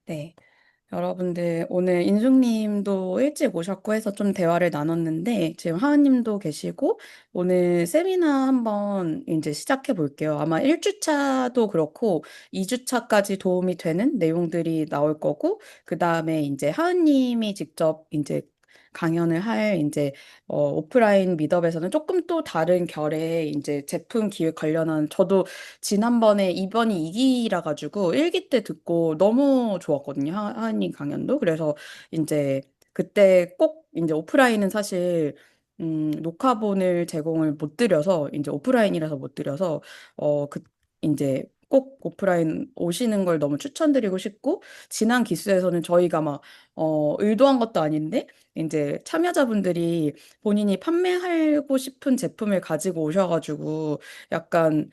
네. 여러분들, 오늘 인숙님도 일찍 오셨고 해서 좀 대화를 나눴는데, 지금 하은님도 계시고, 오늘 세미나 한번 이제 시작해 볼게요. 아마 1주차도 그렇고, 2주차까지 도움이 되는 내용들이 나올 거고, 그 다음에 이제 하은님이 직접 이제 강연을 할 이제 오프라인 미덕에서는 조금 또 다른 결의 이제 제품 기획 관련한 저도 지난번에 이번이 2기라 가지고 1기 때 듣고 너무 좋았거든요. 하은님 강연도. 그래서 이제 그때 꼭 이제 오프라인은 사실 녹화본을 제공을 못 드려서 이제 오프라인이라서 못 드려서 그 이제 꼭 오프라인 오시는 걸 너무 추천드리고 싶고 지난 기수에서는 저희가 막 의도한 것도 아닌데 이제 참여자분들이 본인이 판매하고 싶은 제품을 가지고 오셔가지고 약간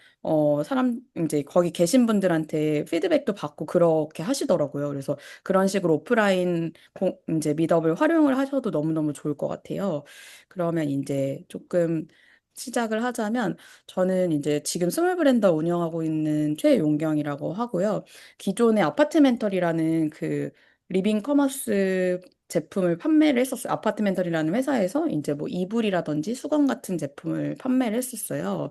이제 거기 계신 분들한테 피드백도 받고 그렇게 하시더라고요. 그래서 그런 식으로 오프라인 이제 미덕을 활용을 하셔도 너무너무 좋을 것 같아요. 그러면 이제 조금 시작을 하자면 저는 이제 지금 스몰 브랜더 운영하고 있는 최용경이라고 하고요. 기존의 아파트멘털이라는 그 리빙 커머스 제품을 판매를 했었어요. 아파트멘털이라는 회사에서 이제 뭐 이불이라든지 수건 같은 제품을 판매를 했었어요.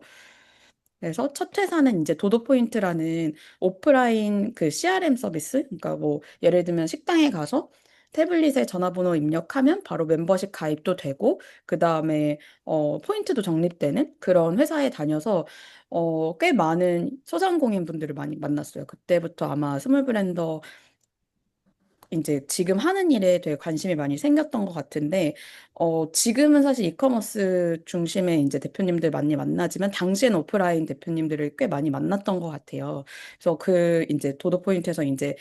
그래서 첫 회사는 이제 도도포인트라는 오프라인 그 CRM 서비스, 그러니까 뭐 예를 들면 식당에 가서 태블릿에 전화번호 입력하면 바로 멤버십 가입도 되고 그 다음에 포인트도 적립되는 그런 회사에 다녀서 꽤 많은 소상공인 분들을 많이 만났어요. 그때부터 아마 스몰 브랜더 이제 지금 하는 일에 되게 관심이 많이 생겼던 것 같은데, 지금은 사실 이커머스 중심의 이제 대표님들 많이 만나지만, 당시엔 오프라인 대표님들을 꽤 많이 만났던 것 같아요. 그래서 그 이제 도도포인트에서 이제,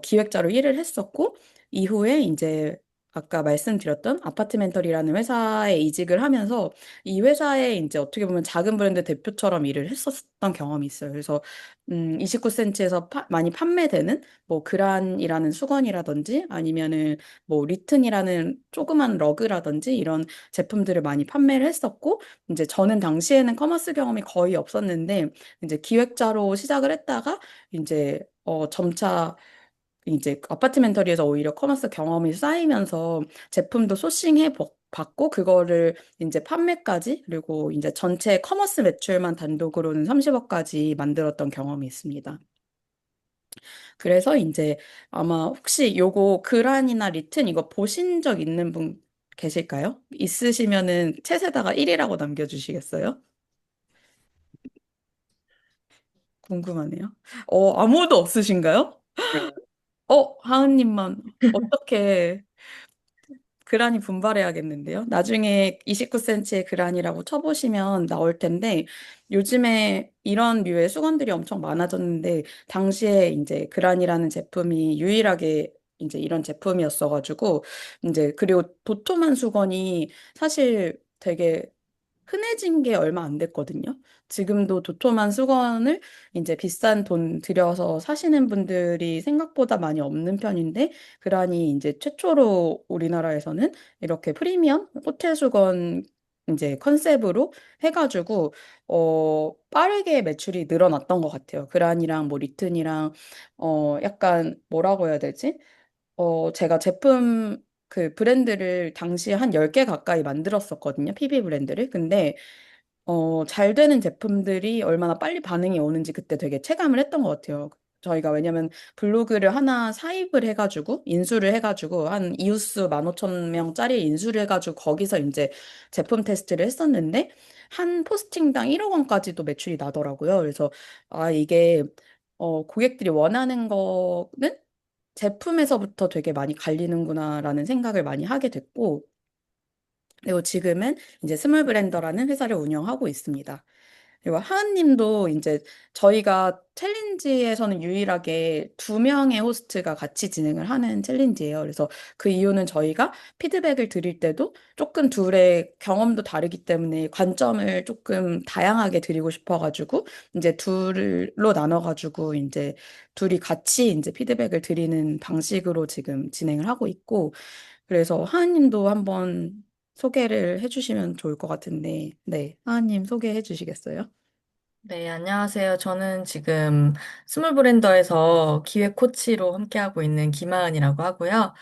기획자로 일을 했었고, 이후에 이제 아까 말씀드렸던 아파트멘털이라는 회사에 이직을 하면서 이 회사에 이제 어떻게 보면 작은 브랜드 대표처럼 일을 했었던 경험이 있어요. 그래서 29cm에서 많이 판매되는 뭐 그란이라는 수건이라든지 아니면은 뭐 리튼이라는 조그만 러그라든지 이런 제품들을 많이 판매를 했었고 이제 저는 당시에는 커머스 경험이 거의 없었는데 이제 기획자로 시작을 했다가 이제 점차 이제 아파트멘터리에서 오히려 커머스 경험이 쌓이면서 제품도 받고 그거를 이제 판매까지 그리고 이제 전체 커머스 매출만 단독으로는 30억까지 만들었던 경험이 있습니다. 그래서 이제 아마 혹시 요거 그란이나 리튼 이거 보신 적 있는 분 계실까요? 있으시면은 챗에다가 1이라고 남겨주시겠어요? 궁금하네요. 아무도 없으신가요? 하은님만 어떻게 그란이 분발해야겠는데요. 나중에 29cm의 그란이라고 쳐보시면 나올 텐데, 요즘에 이런 류의 수건들이 엄청 많아졌는데, 당시에 이제 그란이라는 제품이 유일하게 이제 이런 제품이었어가지고, 이제 그리고 도톰한 수건이 사실 되게 흔해진 게 얼마 안 됐거든요. 지금도 도톰한 수건을 이제 비싼 돈 들여서 사시는 분들이 생각보다 많이 없는 편인데, 그러니 이제 최초로 우리나라에서는 이렇게 프리미엄 호텔 수건 이제 컨셉으로 해가지고, 빠르게 매출이 늘어났던 것 같아요. 그란이랑 뭐 리튼이랑, 약간 뭐라고 해야 되지? 제가 제품 그 브랜드를 당시에 한 10개 가까이 만들었었거든요. PB 브랜드를. 근데 잘 되는 제품들이 얼마나 빨리 반응이 오는지 그때 되게 체감을 했던 것 같아요. 저희가 왜냐면 블로그를 하나 사입을 해가지고 인수를 해가지고 한 이웃수 15,000명짜리 인수를 해가지고 거기서 이제 제품 테스트를 했었는데 한 포스팅당 1억 원까지도 매출이 나더라고요. 그래서 아 이게 고객들이 원하는 거는 제품에서부터 되게 많이 갈리는구나라는 생각을 많이 하게 됐고 그리고 지금은 이제 스몰 브랜더라는 회사를 운영하고 있습니다. 그리고 하은님도 이제 저희가 챌린지에서는 유일하게 2명의 호스트가 같이 진행을 하는 챌린지예요. 그래서 그 이유는 저희가 피드백을 드릴 때도 조금 둘의 경험도 다르기 때문에 관점을 조금 다양하게 드리고 싶어가지고 이제 둘로 나눠가지고 이제 둘이 같이 이제 피드백을 드리는 방식으로 지금 진행을 하고 있고 그래서 하은님도 한번 소개를 해주시면 좋을 것 같은데, 네, 하은님 소개해 주시겠어요? 네, 안녕하세요. 저는 지금 스몰 브랜더에서 기획 코치로 함께하고 있는 김하은이라고 하고요.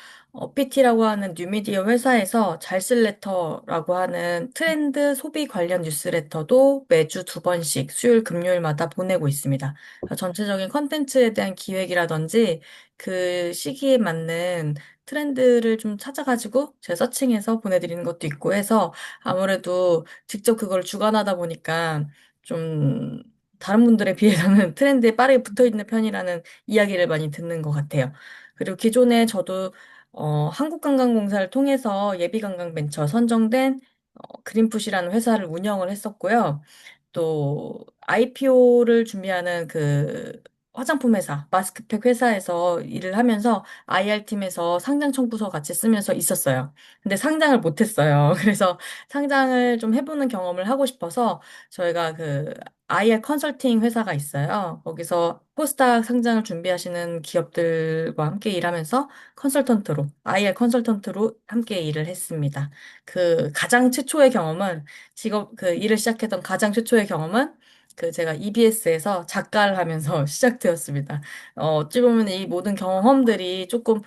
PT라고 하는 뉴미디어 회사에서 잘쓸레터라고 하는 트렌드 소비 관련 뉴스레터도 매주 두 번씩 수요일, 금요일마다 보내고 있습니다. 그래서 전체적인 컨텐츠에 대한 기획이라든지 그 시기에 맞는 트렌드를 좀 찾아가지고 제 서칭해서 보내드리는 것도 있고 해서 아무래도 직접 그걸 주관하다 보니까 좀 다른 분들에 비해서는 트렌드에 빠르게 붙어 있는 편이라는 이야기를 많이 듣는 것 같아요. 그리고 기존에 저도 한국관광공사를 통해서 예비관광벤처 선정된 그린풋이라는 회사를 운영을 했었고요. 또 IPO를 준비하는 그 화장품 회사, 마스크팩 회사에서 일을 하면서 IR팀에서 상장 청구서 같이 쓰면서 있었어요. 근데 상장을 못했어요. 그래서 상장을 좀 해보는 경험을 하고 싶어서 저희가 그 IR 컨설팅 회사가 있어요. 거기서 코스닥 상장을 준비하시는 기업들과 함께 일하면서 컨설턴트로, IR 컨설턴트로 함께 일을 했습니다. 그 가장 최초의 경험은 그 일을 시작했던 가장 최초의 경험은 그 제가 EBS에서 작가를 하면서 시작되었습니다. 어찌 보면 이 모든 경험들이 조금,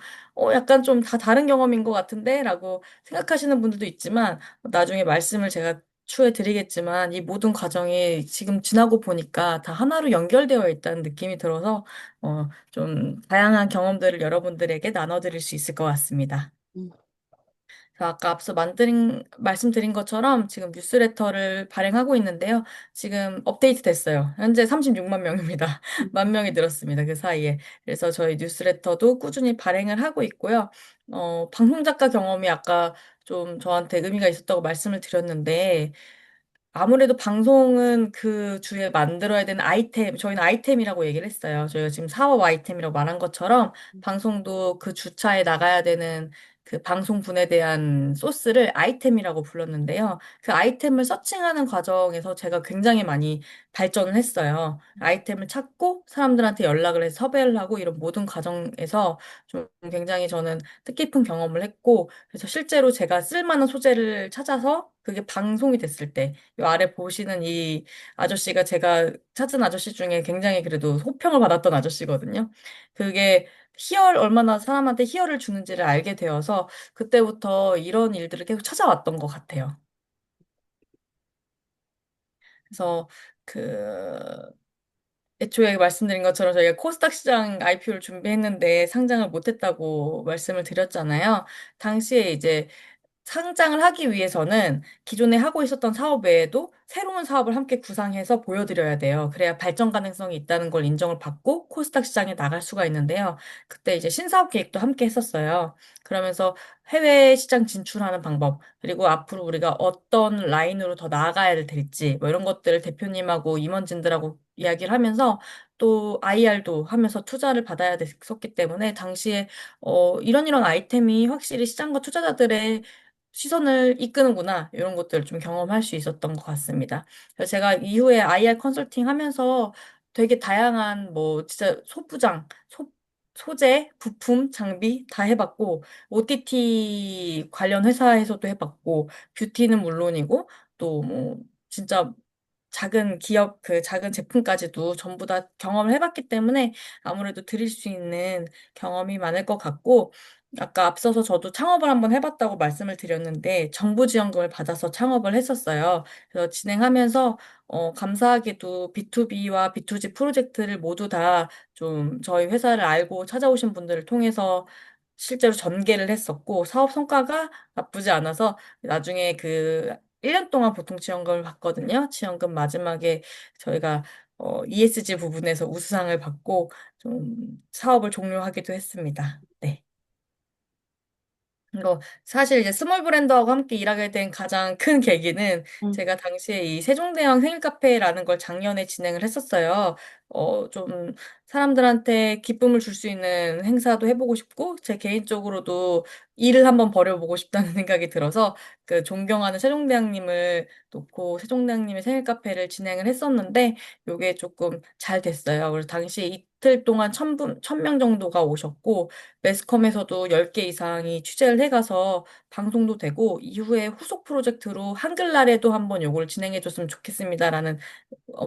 약간 좀 다 다른 경험인 것 같은데? 라고 생각하시는 분들도 있지만, 나중에 말씀을 제가 추후에 드리겠지만, 이 모든 과정이 지금 지나고 보니까 다 하나로 연결되어 있다는 느낌이 들어서, 좀 다양한 경험들을 여러분들에게 나눠드릴 수 있을 것 같습니다. 음. 아까 앞서 말씀드린 것처럼 지금 뉴스레터를 발행하고 있는데요. 지금 업데이트 됐어요. 현재 36만 명입니다. 만 명이 늘었습니다. 그 사이에. 그래서 저희 뉴스레터도 꾸준히 발행을 하고 있고요. 방송 작가 경험이 아까 좀 저한테 의미가 있었다고 말씀을 드렸는데, 아무래도 방송은 그 주에 만들어야 되는 아이템, 저희는 아이템이라고 얘기를 했어요. 저희가 지금 사업 아이템이라고 말한 것처럼 방송도 그 주차에 나가야 되는 그 방송분에 대한 소스를 아이템이라고 불렀는데요. 그 아이템을 서칭하는 과정에서 제가 굉장히 많이 발전을 했어요. 아이템을 찾고 사람들한테 연락을 해서 섭외를 하고 이런 모든 과정에서 좀 굉장히 저는 뜻깊은 경험을 했고, 그래서 실제로 제가 쓸만한 소재를 찾아서 그게 방송이 됐을 때, 이 아래 보시는 이 아저씨가 제가 찾은 아저씨 중에 굉장히 그래도 호평을 받았던 아저씨거든요. 그게 얼마나 사람한테 희열을 주는지를 알게 되어서 그때부터 이런 일들을 계속 찾아왔던 것 같아요. 그래서 그 애초에 말씀드린 것처럼 저희가 코스닥 시장 IPO를 준비했는데 상장을 못했다고 말씀을 드렸잖아요. 당시에 이제 상장을 하기 위해서는 기존에 하고 있었던 사업 외에도 새로운 사업을 함께 구상해서 보여드려야 돼요. 그래야 발전 가능성이 있다는 걸 인정을 받고 코스닥 시장에 나갈 수가 있는데요. 그때 이제 신사업 계획도 함께 했었어요. 그러면서 해외 시장 진출하는 방법, 그리고 앞으로 우리가 어떤 라인으로 더 나아가야 될지, 뭐 이런 것들을 대표님하고 임원진들하고 이야기를 하면서 또 IR도 하면서 투자를 받아야 됐었기 때문에 당시에 이런 아이템이 확실히 시장과 투자자들의 시선을 이끄는구나. 이런 것들을 좀 경험할 수 있었던 것 같습니다. 그래서 제가 이후에 IR 컨설팅 하면서 되게 다양한 뭐 진짜 소재, 부품, 장비 다 해봤고, OTT 관련 회사에서도 해봤고, 뷰티는 물론이고, 또 뭐 진짜 작은 기업, 그 작은 제품까지도 전부 다 경험을 해봤기 때문에 아무래도 드릴 수 있는 경험이 많을 것 같고, 아까 앞서서 저도 창업을 한번 해봤다고 말씀을 드렸는데, 정부 지원금을 받아서 창업을 했었어요. 그래서 진행하면서, 감사하게도 B2B와 B2G 프로젝트를 모두 다 좀 저희 회사를 알고 찾아오신 분들을 통해서 실제로 전개를 했었고, 사업 성과가 나쁘지 않아서 나중에 그 1년 동안 보통 지원금을 받거든요. 지원금 마지막에 저희가 ESG 부분에서 우수상을 받고 좀 사업을 종료하기도 했습니다. 네. 사실 이제 스몰 브랜드하고 함께 일하게 된 가장 큰 계기는 음. 제가 당시에 이 세종대왕 생일 카페라는 걸 작년에 진행을 했었어요. 좀 사람들한테 기쁨을 줄 수 있는 행사도 해보고 싶고, 제 개인적으로도 일을 한번 벌여보고 싶다는 생각이 들어서 그 존경하는 세종대왕님을 놓고 세종대왕님의 생일 카페를 진행을 했었는데, 요게 조금 잘 됐어요. 그래서 당시 이틀 동안 1000명 정도가 오셨고, 매스컴에서도 10개 이상이 취재를 해가서 방송도 되고, 이후에 후속 프로젝트로 한글날에도 한번 요걸 진행해줬으면 좋겠습니다라는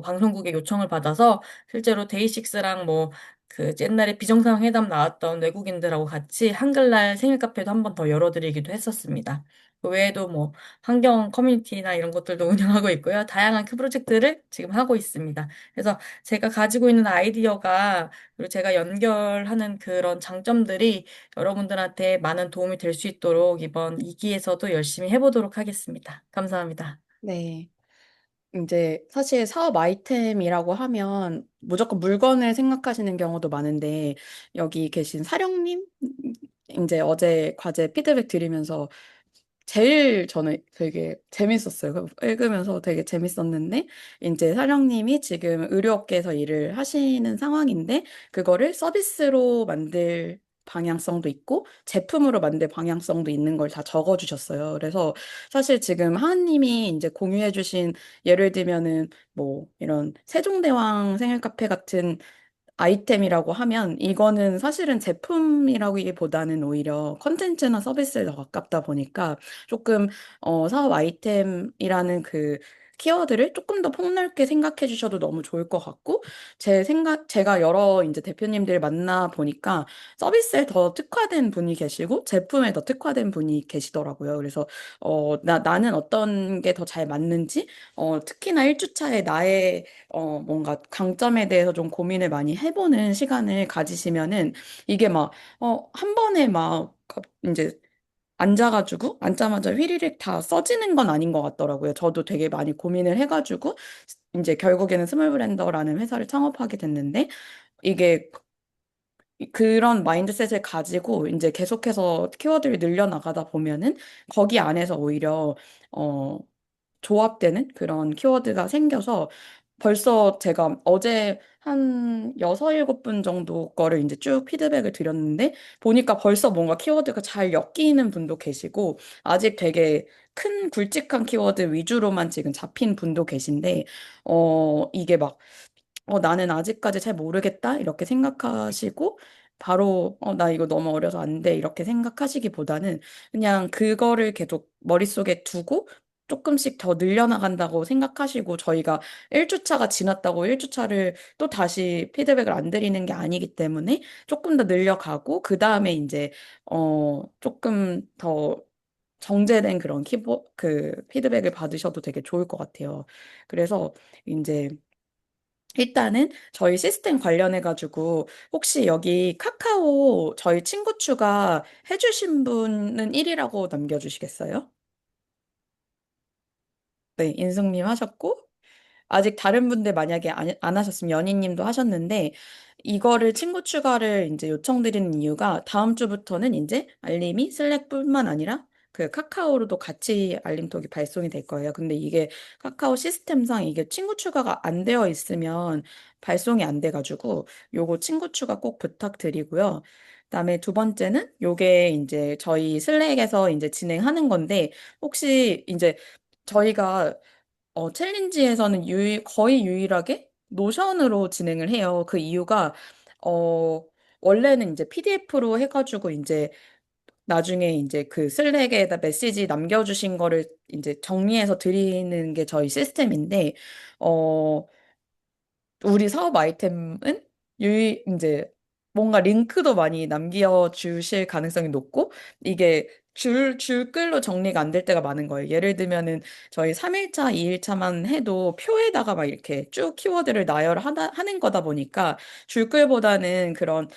방송국의 요청을 받아서 실제로 데이식스랑 뭐 그 옛날에 비정상회담 나왔던 외국인들하고 같이 한글날 생일 카페도 한번 더 열어드리기도 했었습니다. 그 외에도 뭐 환경 커뮤니티나 이런 것들도 운영하고 있고요. 다양한 그 프로젝트를 지금 하고 있습니다. 그래서 제가 가지고 있는 아이디어가 그리고 제가 연결하는 그런 장점들이 여러분들한테 많은 도움이 될 수 있도록 이번 2기에서도 열심히 해보도록 하겠습니다. 감사합니다. 네. 이제 사실 사업 아이템이라고 하면 무조건 물건을 생각하시는 경우도 많은데 여기 계신 사령님 이제 어제 과제 피드백 드리면서 제일 저는 되게 재밌었어요. 읽으면서 되게 재밌었는데, 이제 사령님이 지금 의료업계에서 일을 하시는 상황인데, 그거를 서비스로 만들 방향성도 있고, 제품으로 만들 방향성도 있는 걸 다 적어주셨어요. 그래서 사실 지금 하은님이 이제 공유해주신 예를 들면은 뭐 이런 세종대왕 생일 카페 같은 아이템이라고 하면 이거는 사실은 제품이라기보다는 오히려 컨텐츠나 서비스에 더 가깝다 보니까 조금 사업 아이템이라는 그 키워드를 조금 더 폭넓게 생각해 주셔도 너무 좋을 것 같고 제가 여러 이제 대표님들 만나 보니까 서비스에 더 특화된 분이 계시고 제품에 더 특화된 분이 계시더라고요. 그래서 나는 어떤 게 더 잘 맞는지 특히나 1주차에 나의 뭔가 강점에 대해서 좀 고민을 많이 해보는 시간을 가지시면은 이게 막, 한 번에 막, 이제 앉자마자 휘리릭 다 써지는 건 아닌 것 같더라고요. 저도 되게 많이 고민을 해가지고 이제 결국에는 스몰 브랜더라는 회사를 창업하게 됐는데 이게 그런 마인드셋을 가지고 이제 계속해서 키워드를 늘려나가다 보면은 거기 안에서 오히려 어, 조합되는 그런 키워드가 생겨서 벌써 제가 어제 한 여섯 일곱 분 정도 거를 이제 쭉 피드백을 드렸는데 보니까 벌써 뭔가 키워드가 잘 엮이는 분도 계시고 아직 되게 큰 굵직한 키워드 위주로만 지금 잡힌 분도 계신데 이게 막 나는 아직까지 잘 모르겠다 이렇게 생각하시고 바로 나 이거 너무 어려서 안 돼 이렇게 생각하시기보다는 그냥 그거를 계속 머릿속에 두고 조금씩 더 늘려나간다고 생각하시고 저희가 1주차가 지났다고 1주차를 또 다시 피드백을 안 드리는 게 아니기 때문에 조금 더 늘려가고 그 다음에 이제 조금 더 정제된 그런 그 피드백을 받으셔도 되게 좋을 것 같아요. 그래서 이제 일단은 저희 시스템 관련해가지고 혹시 여기 카카오 저희 친구 추가 해주신 분은 1이라고 남겨주시겠어요? 네, 인숙님 하셨고 아직 다른 분들 만약에 안 하셨으면 연희님도 하셨는데 이거를 친구 추가를 이제 요청드리는 이유가 다음 주부터는 이제 알림이 슬랙뿐만 아니라 그 카카오로도 같이 알림톡이 발송이 될 거예요. 근데 이게 카카오 시스템상 이게 친구 추가가 안 되어 있으면 발송이 안 돼가지고 요거 친구 추가 꼭 부탁드리고요. 그다음에 두 번째는 요게 이제 저희 슬랙에서 이제 진행하는 건데 혹시 이제 저희가 챌린지에서는 거의 유일하게 노션으로 진행을 해요. 그 이유가, 어, 원래는 이제 PDF로 해가지고 이제 나중에 이제 그 슬랙에다 메시지 남겨주신 거를 이제 정리해서 드리는 게 저희 시스템인데, 어, 우리 사업 아이템은 이제 뭔가 링크도 많이 남겨주실 가능성이 높고 이게 줄글로 정리가 안 될 때가 많은 거예요. 예를 들면은 저희 3일차, 2일차만 해도 표에다가 막 이렇게 쭉 키워드를 하는 거다 보니까 줄글보다는 그런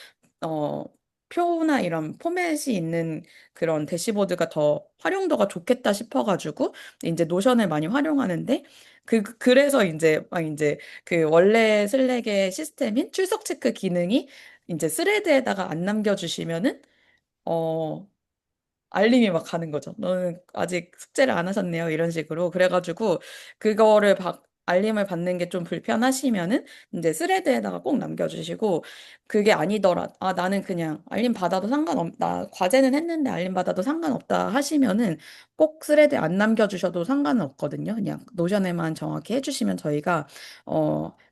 어 표나 이런 포맷이 있는 그런 대시보드가 더 활용도가 좋겠다 싶어가지고 이제 노션을 많이 활용하는데 그래서 이제 막 이제 그 원래 슬랙의 시스템인 출석 체크 기능이 이제 스레드에다가 안 남겨주시면은 어 알림이 막 가는 거죠. 너는 아직 숙제를 안 하셨네요. 이런 식으로. 그래가지고 그거를 알림을 받는 게 좀 불편하시면은 이제 스레드에다가 꼭 남겨주시고 그게 아니더라. 아, 나는 그냥 알림 받아도 나 과제는 했는데 알림 받아도 상관없다 하시면은 꼭 스레드에 안 남겨주셔도 상관은 없거든요. 그냥 노션에만 정확히 해주시면 저희가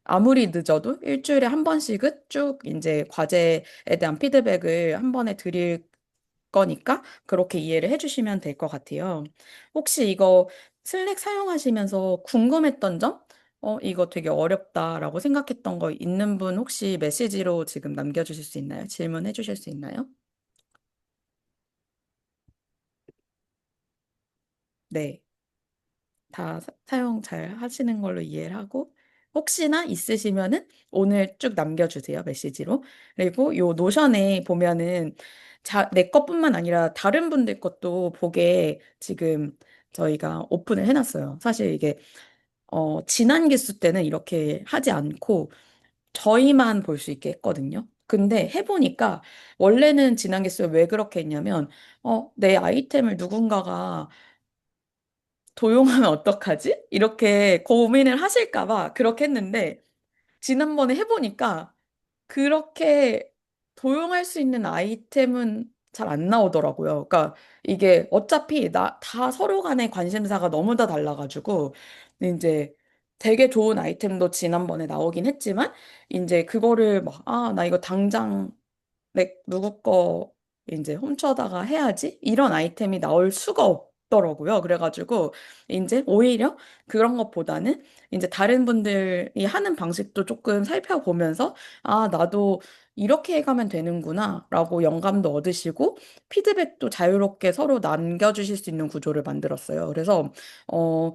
아무리 늦어도 일주일에 한 번씩은 쭉 이제 과제에 대한 피드백을 한 번에 드릴 거니까 그렇게 이해를 해주시면 될 것 같아요. 혹시 이거 슬랙 사용하시면서 궁금했던 점? 이거 되게 어렵다라고 생각했던 거 있는 분 혹시 메시지로 지금 남겨주실 수 있나요? 질문해 주실 수 있나요? 네. 다 사용 잘 하시는 걸로 이해를 하고 혹시나 있으시면은 오늘 쭉 남겨주세요 메시지로. 그리고 요 노션에 보면은 내 것뿐만 아니라 다른 분들 것도 보게 지금 저희가 오픈을 해놨어요. 사실 이게 지난 기수 때는 이렇게 하지 않고 저희만 볼 수 있게 했거든요. 근데 해보니까 원래는 지난 기수에 왜 그렇게 했냐면 내 아이템을 누군가가 도용하면 어떡하지? 이렇게 고민을 하실까 봐 그렇게 했는데 지난번에 해보니까 그렇게 도용할 수 있는 아이템은 잘 안 나오더라고요. 그러니까 이게 어차피 다 서로 간의 관심사가 너무 다 달라가지고 이제 되게 좋은 아이템도 지난번에 나오긴 했지만 이제 그거를 막 나 이거 당장 누구 거 이제 훔쳐다가 해야지? 이런 아이템이 나올 수가 없더라고요. 그래가지고 이제 오히려 그런 것보다는 이제 다른 분들이 하는 방식도 조금 살펴보면서 나도 이렇게 해가면 되는구나 라고 영감도 얻으시고 피드백도 자유롭게 서로 남겨주실 수 있는 구조를 만들었어요. 그래서 어,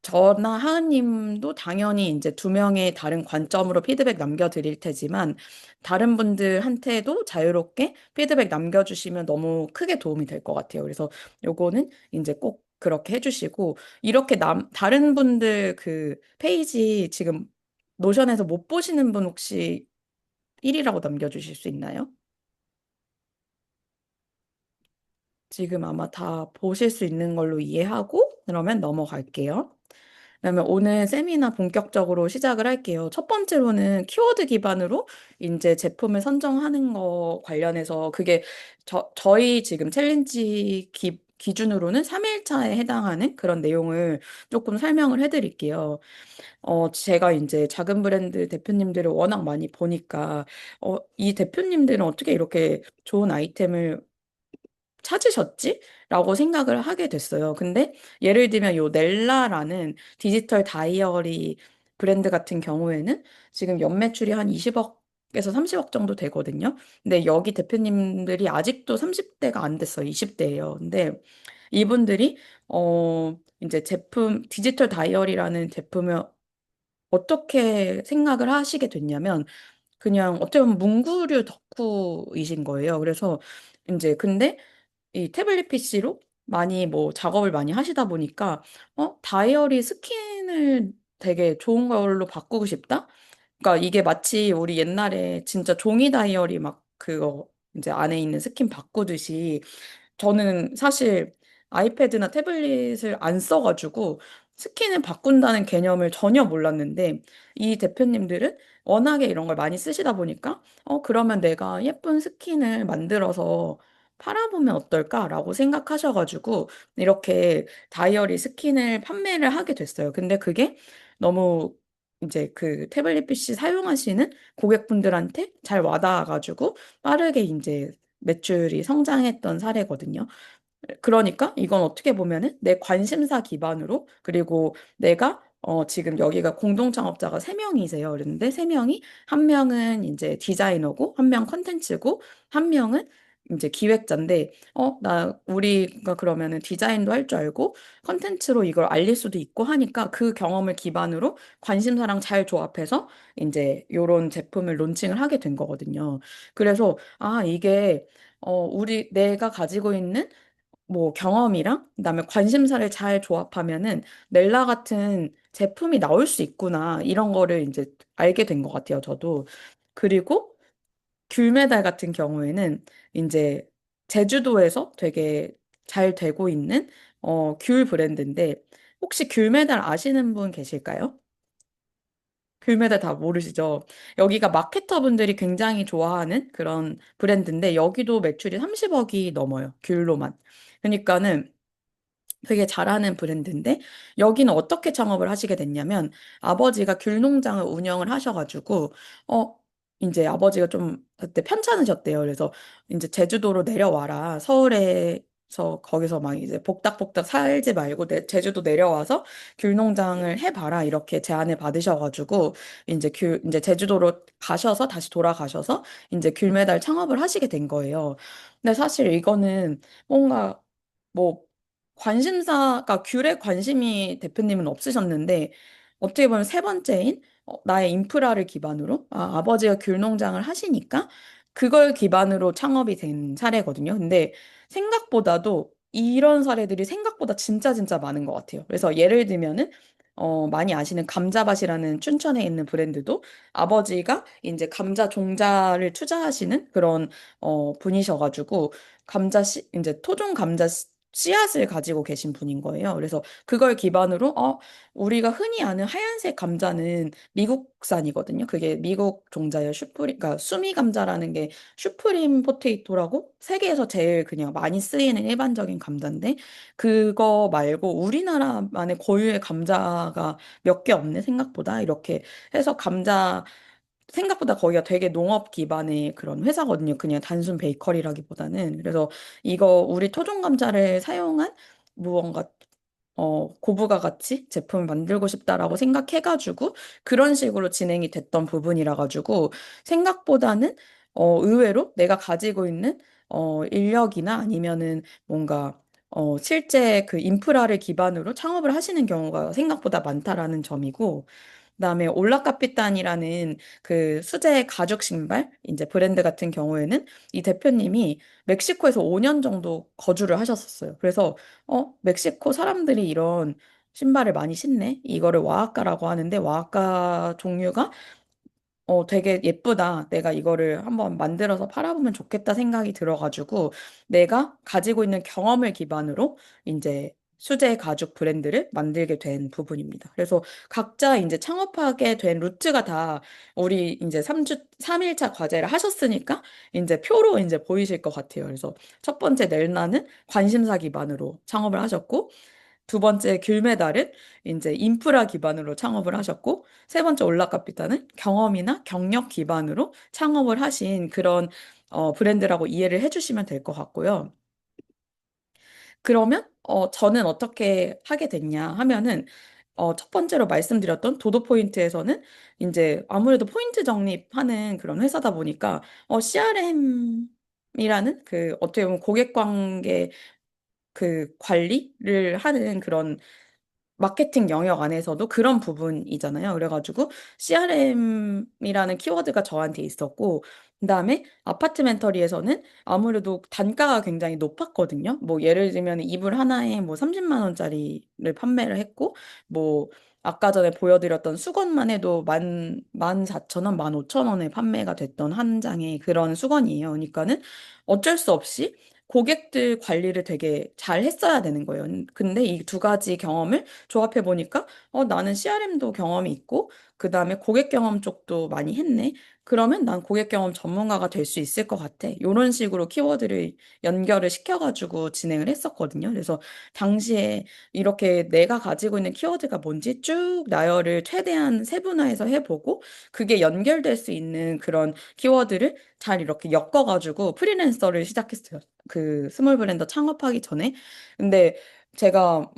저나 하은님도 당연히 이제 두 명의 다른 관점으로 피드백 남겨드릴 테지만 다른 분들한테도 자유롭게 피드백 남겨주시면 너무 크게 도움이 될 것 같아요. 그래서 요거는 이제 꼭 그렇게 해주시고 이렇게 다른 분들 그 페이지 지금 노션에서 못 보시는 분 혹시 1이라고 남겨주실 수 있나요? 지금 아마 다 보실 수 있는 걸로 이해하고 그러면 넘어갈게요. 그러면 오늘 세미나 본격적으로 시작을 할게요. 첫 번째로는 키워드 기반으로 이제 제품을 선정하는 거 관련해서 그게 저희 지금 챌린지 기준으로는 3일차에 해당하는 그런 내용을 조금 설명을 해드릴게요. 제가 이제 작은 브랜드 대표님들을 워낙 많이 보니까, 이 대표님들은 어떻게 이렇게 좋은 아이템을 찾으셨지? 라고 생각을 하게 됐어요. 근데 예를 들면 요 넬라라는 디지털 다이어리 브랜드 같은 경우에는 지금 연매출이 한 20억에서 30억 정도 되거든요. 근데 여기 대표님들이 아직도 30대가 안 됐어요. 20대예요. 근데 이분들이 이제 디지털 다이어리라는 제품을 어떻게 생각을 하시게 됐냐면 그냥 어떻게 보면 문구류 덕후이신 거예요. 그래서 이제 근데 이 태블릿 PC로 많이 뭐 작업을 많이 하시다 보니까 다이어리 스킨을 되게 좋은 걸로 바꾸고 싶다? 그러니까 이게 마치 우리 옛날에 진짜 종이 다이어리 막 그거 이제 안에 있는 스킨 바꾸듯이 저는 사실 아이패드나 태블릿을 안 써가지고 스킨을 바꾼다는 개념을 전혀 몰랐는데 이 대표님들은 워낙에 이런 걸 많이 쓰시다 보니까 그러면 내가 예쁜 스킨을 만들어서 팔아보면 어떨까라고 생각하셔가지고 이렇게 다이어리 스킨을 판매를 하게 됐어요. 근데 그게 너무 이제 그 태블릿 PC 사용하시는 고객분들한테 잘 와닿아가지고 빠르게 이제 매출이 성장했던 사례거든요. 그러니까 이건 어떻게 보면은 내 관심사 기반으로 그리고 내가 지금 여기가 공동 창업자가 세명이세요 그런데 세명이한 명은 이제 디자이너고 한 명 컨텐츠고 한 명은 이제 기획자인데 우리가 그러면은 디자인도 할 줄 알고 컨텐츠로 이걸 알릴 수도 있고 하니까 그 경험을 기반으로 관심사랑 잘 조합해서 이제 요런 제품을 론칭을 하게 된 거거든요. 그래서 이게 내가 가지고 있는 뭐 경험이랑 그다음에 관심사를 잘 조합하면은 넬라 같은 제품이 나올 수 있구나 이런 거를 이제 알게 된 것 같아요 저도. 그리고 귤메달 같은 경우에는 이제 제주도에서 되게 잘 되고 있는 귤 브랜드인데 혹시 귤메달 아시는 분 계실까요? 귤메달 다 모르시죠? 여기가 마케터 분들이 굉장히 좋아하는 그런 브랜드인데 여기도 매출이 30억이 넘어요. 귤로만. 그러니까는 되게 잘하는 브랜드인데 여기는 어떻게 창업을 하시게 됐냐면 아버지가 귤 농장을 운영을 하셔가지고 어 이제 아버지가 좀 그때 편찮으셨대요. 그래서 이제 제주도로 내려와라. 서울에서 거기서 막 이제 복닥복닥 살지 말고 제주도 내려와서 귤 농장을 해봐라. 이렇게 제안을 받으셔가지고 이제 제주도로 가셔서 다시 돌아가셔서 이제 귤메달 창업을 하시게 된 거예요. 근데 사실 이거는 뭔가 뭐 관심사가 귤에 관심이 대표님은 없으셨는데 어떻게 보면 세 번째인 나의 인프라를 기반으로 아버지가 귤 농장을 하시니까 그걸 기반으로 창업이 된 사례거든요. 근데 생각보다도 이런 사례들이 생각보다 진짜 진짜 많은 것 같아요. 그래서 예를 들면은 많이 아시는 감자밭이라는 춘천에 있는 브랜드도 아버지가 이제 감자 종자를 투자하시는 그런 분이셔가지고 이제 토종 감자 씨앗을 가지고 계신 분인 거예요. 그래서 그걸 기반으로, 우리가 흔히 아는 하얀색 감자는 미국산이거든요. 그게 미국 종자예요. 그러니까 수미 감자라는 게 슈프림 포테이토라고 세계에서 제일 그냥 많이 쓰이는 일반적인 감자인데, 그거 말고 우리나라만의 고유의 감자가 몇 개 없네, 생각보다. 이렇게 해서 생각보다 거기가 되게 농업 기반의 그런 회사거든요. 그냥 단순 베이커리라기보다는. 그래서 이거 우리 토종 감자를 사용한 무언가 고부가 가치 제품을 만들고 싶다라고 생각해가지고 그런 식으로 진행이 됐던 부분이라 가지고 생각보다는 의외로 내가 가지고 있는 인력이나 아니면은 뭔가 실제 그 인프라를 기반으로 창업을 하시는 경우가 생각보다 많다라는 점이고 그다음에 올라카피탄이라는 그 수제 가죽 신발 이제 브랜드 같은 경우에는 이 대표님이 멕시코에서 5년 정도 거주를 하셨었어요. 그래서 멕시코 사람들이 이런 신발을 많이 신네. 이거를 와아까라고 하는데 와아까 종류가 되게 예쁘다. 내가 이거를 한번 만들어서 팔아보면 좋겠다 생각이 들어가지고 내가 가지고 있는 경험을 기반으로 이제 수제 가죽 브랜드를 만들게 된 부분입니다. 그래서 각자 이제 창업하게 된 루트가 다 우리 이제 3일차 과제를 하셨으니까 이제 표로 이제 보이실 것 같아요. 그래서 첫 번째 넬나는 관심사 기반으로 창업을 하셨고 두 번째 귤메달은 이제 인프라 기반으로 창업을 하셨고, 세 번째 올라카피타는 경험이나 경력 기반으로 창업을 하신 그런 브랜드라고 이해를 해주시면 될 것 같고요. 그러면 저는 어떻게 하게 됐냐 하면은 첫 번째로 말씀드렸던 도도 포인트에서는 이제 아무래도 포인트 적립하는 그런 회사다 보니까 CRM이라는 그 어떻게 보면 고객 관계 그 관리를 하는 그런 마케팅 영역 안에서도 그런 부분이잖아요. 그래가지고 CRM이라는 키워드가 저한테 있었고, 그다음에 아파트멘터리에서는 아무래도 단가가 굉장히 높았거든요. 뭐 예를 들면 이불 하나에 뭐 30만 원짜리를 판매를 했고, 뭐 아까 전에 보여드렸던 수건만 해도 14,000원, 15,000원에 판매가 됐던 한 장의 그런 수건이에요. 그러니까는 어쩔 수 없이 고객들 관리를 되게 잘 했어야 되는 거예요. 근데 이 두 가지 경험을 조합해 보니까 나는 CRM도 경험이 있고 그다음에 고객 경험 쪽도 많이 했네. 그러면 난 고객 경험 전문가가 될 수 있을 것 같아. 이런 식으로 키워드를 연결을 시켜가지고 진행을 했었거든요. 그래서 당시에 이렇게 내가 가지고 있는 키워드가 뭔지 쭉 나열을 최대한 세분화해서 해보고 그게 연결될 수 있는 그런 키워드를 잘 이렇게 엮어가지고 프리랜서를 시작했어요. 그 스몰 브랜더 창업하기 전에. 근데 제가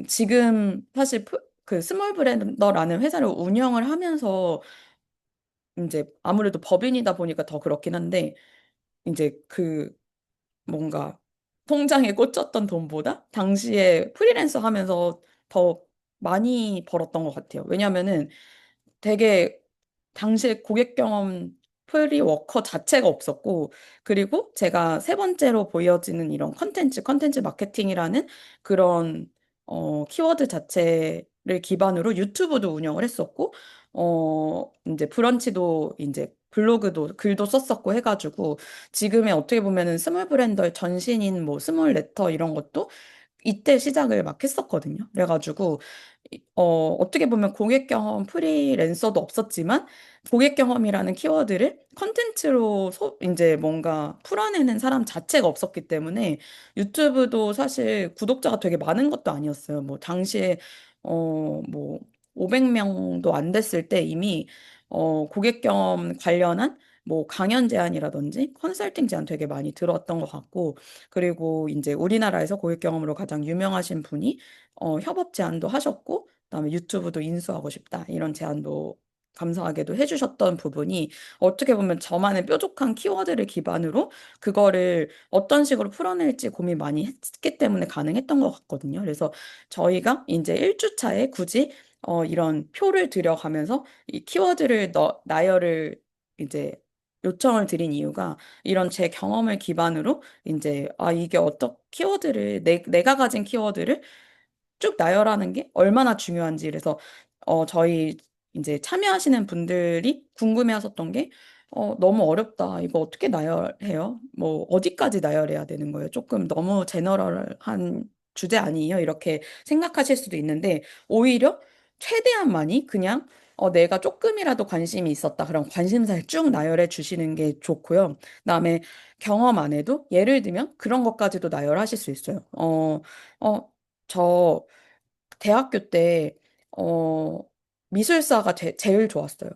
지금 사실 그 스몰 브랜더라는 회사를 운영을 하면서 이제 아무래도 법인이다 보니까 더 그렇긴 한데 이제 그 뭔가 통장에 꽂혔던 돈보다 당시에 프리랜서 하면서 더 많이 벌었던 것 같아요. 왜냐면은 되게 당시에 고객 경험 프리워커 자체가 없었고, 그리고 제가 세 번째로 보여지는 이런 컨텐츠 마케팅이라는 그런, 키워드 자체를 기반으로 유튜브도 운영을 했었고, 이제 브런치도 이제 블로그도 글도 썼었고 해가지고, 지금의 어떻게 보면은 스몰 브랜더의 전신인 뭐 스몰 레터 이런 것도 이때 시작을 막 했었거든요. 그래가지고 어떻게 보면 고객 경험 프리랜서도 없었지만 고객 경험이라는 키워드를 컨텐츠로 이제 뭔가 풀어내는 사람 자체가 없었기 때문에 유튜브도 사실 구독자가 되게 많은 것도 아니었어요. 뭐 당시에 뭐 500명도 안 됐을 때 이미 고객 경험 관련한 뭐 강연 제안이라든지 컨설팅 제안 되게 많이 들어왔던 것 같고 그리고 이제 우리나라에서 고객 경험으로 가장 유명하신 분이 협업 제안도 하셨고 그다음에 유튜브도 인수하고 싶다 이런 제안도 감사하게도 해주셨던 부분이 어떻게 보면 저만의 뾰족한 키워드를 기반으로 그거를 어떤 식으로 풀어낼지 고민 많이 했기 때문에 가능했던 것 같거든요. 그래서 저희가 이제 1주차에 굳이 이런 표를 들여가면서 이 키워드를 나열을 이제 요청을 드린 이유가 이런 제 경험을 기반으로 이제 이게 어떤 키워드를 내가 가진 키워드를 쭉 나열하는 게 얼마나 중요한지 그래서 저희 이제 참여하시는 분들이 궁금해하셨던 게 너무 어렵다. 이거 어떻게 나열해요? 뭐 어디까지 나열해야 되는 거예요? 조금 너무 제너럴한 주제 아니에요? 이렇게 생각하실 수도 있는데 오히려 최대한 많이 그냥 내가 조금이라도 관심이 있었다. 그럼 관심사를 쭉 나열해 주시는 게 좋고요. 그다음에 경험 안 해도 예를 들면 그런 것까지도 나열하실 수 있어요. 저 대학교 때, 어, 미술사가 제일 좋았어요.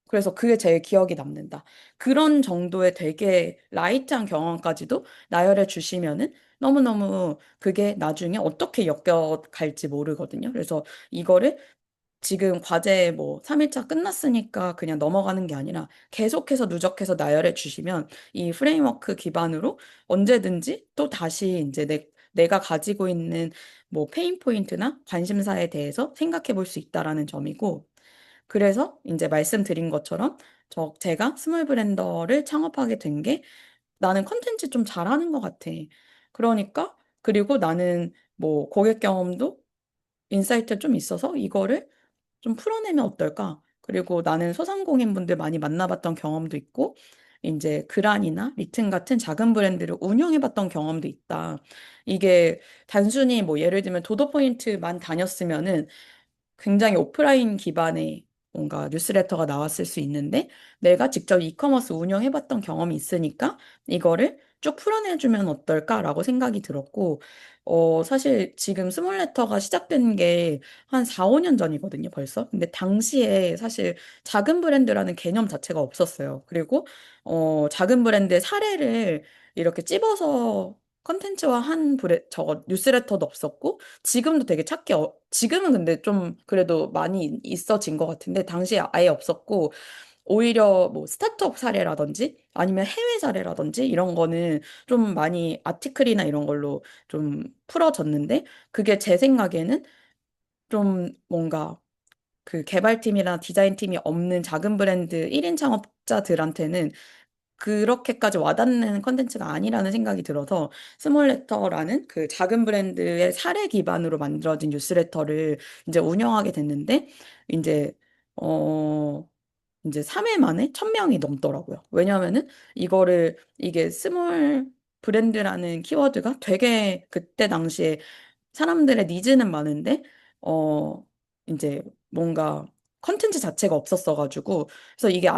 그래서 그게 제일 기억이 남는다. 그런 정도의 되게 라이트한 경험까지도 나열해 주시면은 너무너무 그게 나중에 어떻게 엮여갈지 모르거든요. 그래서 이거를 지금 과제 뭐 3일차 끝났으니까 그냥 넘어가는 게 아니라 계속해서 누적해서 나열해 주시면 이 프레임워크 기반으로 언제든지 또 다시 이제 내가 가지고 있는 뭐 페인 포인트나 관심사에 대해서 생각해 볼 수 있다라는 점이고 그래서 이제 말씀드린 것처럼 제가 스몰 브랜더를 창업하게 된 게 나는 컨텐츠 좀 잘하는 것 같아. 그러니까 그리고 나는 뭐 고객 경험도 인사이트 좀 있어서 이거를 좀 풀어내면 어떨까? 그리고 나는 소상공인분들 많이 만나봤던 경험도 있고, 이제 그란이나 리튼 같은 작은 브랜드를 운영해봤던 경험도 있다. 이게 단순히 뭐 예를 들면 도도포인트만 다녔으면은 굉장히 오프라인 기반의 뭔가 뉴스레터가 나왔을 수 있는데 내가 직접 이커머스 운영해봤던 경험이 있으니까 이거를 쭉 풀어내주면 어떨까라고 생각이 들었고, 사실 지금 스몰레터가 시작된 게 한 4, 5년 전이거든요, 벌써. 근데 당시에 사실 작은 브랜드라는 개념 자체가 없었어요. 그리고, 작은 브랜드의 사례를 이렇게 찝어서 컨텐츠화 한 저거 뉴스레터도 없었고, 지금도 되게 지금은 근데 좀 그래도 많이 있어진 것 같은데, 당시에 아예 없었고, 오히려 뭐 스타트업 사례라든지 아니면 해외 사례라든지 이런 거는 좀 많이 아티클이나 이런 걸로 좀 풀어졌는데, 그게 제 생각에는 좀 뭔가 그 개발팀이나 디자인팀이 없는 작은 브랜드 1인 창업자들한테는 그렇게까지 와닿는 컨텐츠가 아니라는 생각이 들어서 스몰레터라는 그 작은 브랜드의 사례 기반으로 만들어진 뉴스레터를 이제 운영하게 됐는데 이제 어 이제 3회 만에 1,000명이 넘더라고요. 왜냐하면은 이게 스몰 브랜드라는 키워드가 되게 그때 당시에 사람들의 니즈는 많은데, 이제 뭔가 컨텐츠 자체가 없었어가지고, 그래서 이게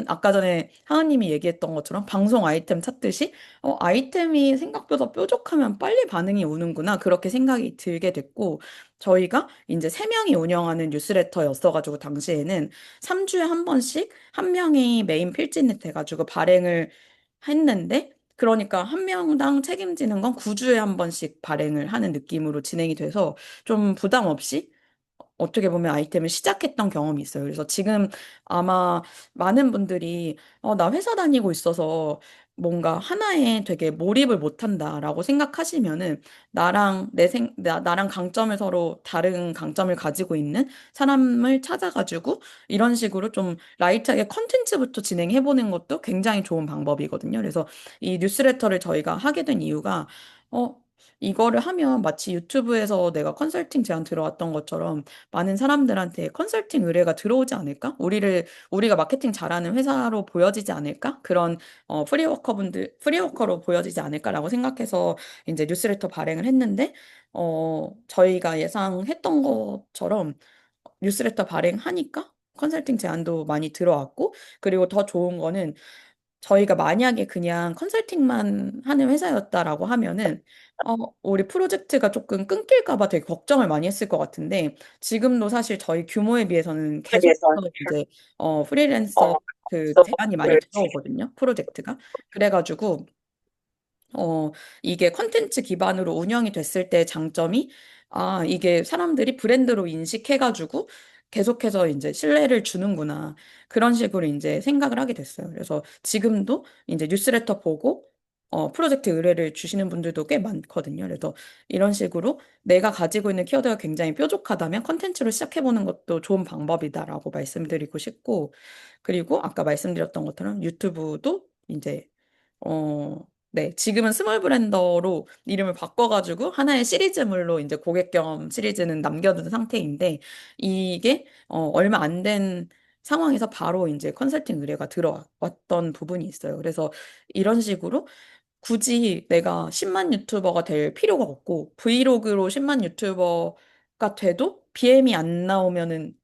아까 전에 하은님이 얘기했던 것처럼 방송 아이템 찾듯이, 아이템이 생각보다 뾰족하면 빨리 반응이 오는구나, 그렇게 생각이 들게 됐고, 저희가 이제 3명이 운영하는 뉴스레터였어가지고, 당시에는 3주에 한 번씩 한 명이 메인 필진이 돼가지고 발행을 했는데, 그러니까 한 명당 책임지는 건 9주에 한 번씩 발행을 하는 느낌으로 진행이 돼서 좀 부담 없이 어떻게 보면 아이템을 시작했던 경험이 있어요. 그래서 지금 아마 많은 분들이 나 회사 다니고 있어서 뭔가 하나에 되게 몰입을 못한다라고 생각하시면은 나랑 강점을 서로 다른 강점을 가지고 있는 사람을 찾아가지고 이런 식으로 좀 라이트하게 컨텐츠부터 진행해보는 것도 굉장히 좋은 방법이거든요. 그래서 이 뉴스레터를 저희가 하게 된 이유가 이거를 하면 마치 유튜브에서 내가 컨설팅 제안 들어왔던 것처럼 많은 사람들한테 컨설팅 의뢰가 들어오지 않을까? 우리가 마케팅 잘하는 회사로 보여지지 않을까? 그런 프리워커로 보여지지 않을까라고 생각해서 이제 뉴스레터 발행을 했는데, 저희가 예상했던 것처럼 뉴스레터 발행하니까 컨설팅 제안도 많이 들어왔고, 그리고 더 좋은 거는 저희가 만약에 그냥 컨설팅만 하는 회사였다라고 하면은, 어, 우리 프로젝트가 조금 끊길까 봐 되게 걱정을 많이 했을 것 같은데, 지금도 사실 저희 규모에 비해서는 계속해서 이제, 프리랜서 그 제안이 많이 들어오거든요, 프로젝트가. 그래가지고, 어, 이게 컨텐츠 기반으로 운영이 됐을 때 장점이, 이게 사람들이 브랜드로 인식해가지고 계속해서 이제 신뢰를 주는구나. 그런 식으로 이제 생각을 하게 됐어요. 그래서 지금도 이제 뉴스레터 보고, 프로젝트 의뢰를 주시는 분들도 꽤 많거든요. 그래서 이런 식으로 내가 가지고 있는 키워드가 굉장히 뾰족하다면 컨텐츠로 시작해보는 것도 좋은 방법이다라고 말씀드리고 싶고, 그리고 아까 말씀드렸던 것처럼 유튜브도 이제 어, 네. 지금은 스몰 브랜더로 이름을 바꿔가지고 하나의 시리즈물로 이제 고객 경험 시리즈는 남겨둔 상태인데 이게 얼마 안 된 상황에서 바로 이제 컨설팅 의뢰가 들어왔던 부분이 있어요. 그래서 이런 식으로 굳이 내가 10만 유튜버가 될 필요가 없고 브이로그로 10만 유튜버가 돼도 BM이 안 나오면은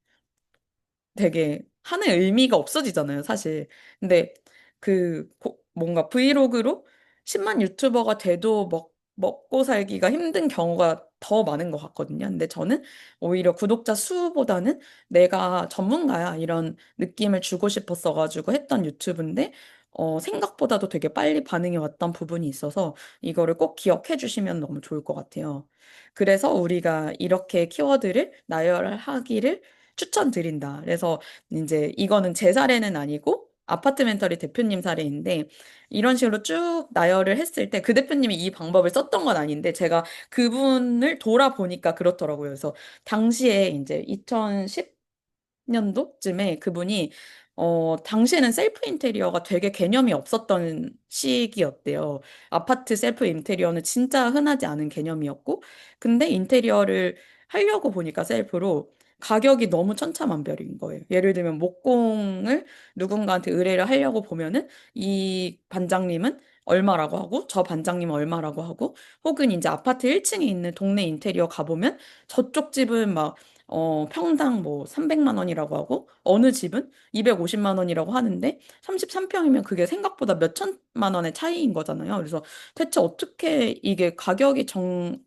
되게 하는 의미가 없어지잖아요, 사실. 근데 뭔가 브이로그로 10만 유튜버가 돼도 먹고 살기가 힘든 경우가 더 많은 것 같거든요. 근데 저는 오히려 구독자 수보다는 내가 전문가야 이런 느낌을 주고 싶었어가지고 했던 유튜브인데 생각보다도 되게 빨리 반응이 왔던 부분이 있어서 이거를 꼭 기억해 주시면 너무 좋을 것 같아요. 그래서 우리가 이렇게 키워드를 나열하기를 추천드린다. 그래서 이제 이거는 제 사례는 아니고 아파트멘터리 대표님 사례인데 이런 식으로 쭉 나열을 했을 때 그 대표님이 이 방법을 썼던 건 아닌데 제가 그분을 돌아보니까 그렇더라고요. 그래서 당시에 이제 2010년도쯤에 그분이 당시에는 셀프 인테리어가 되게 개념이 없었던 시기였대요. 아파트 셀프 인테리어는 진짜 흔하지 않은 개념이었고 근데 인테리어를 하려고 보니까 셀프로 가격이 너무 천차만별인 거예요. 예를 들면 목공을 누군가한테 의뢰를 하려고 보면은 이 반장님은 얼마라고 하고 저 반장님은 얼마라고 하고 혹은 이제 아파트 1층에 있는 동네 인테리어 가보면 저쪽 집은 막 평당 뭐 300만 원이라고 하고 어느 집은 250만 원이라고 하는데 33평이면 그게 생각보다 몇 천만 원의 차이인 거잖아요. 그래서 대체 어떻게 이게 가격이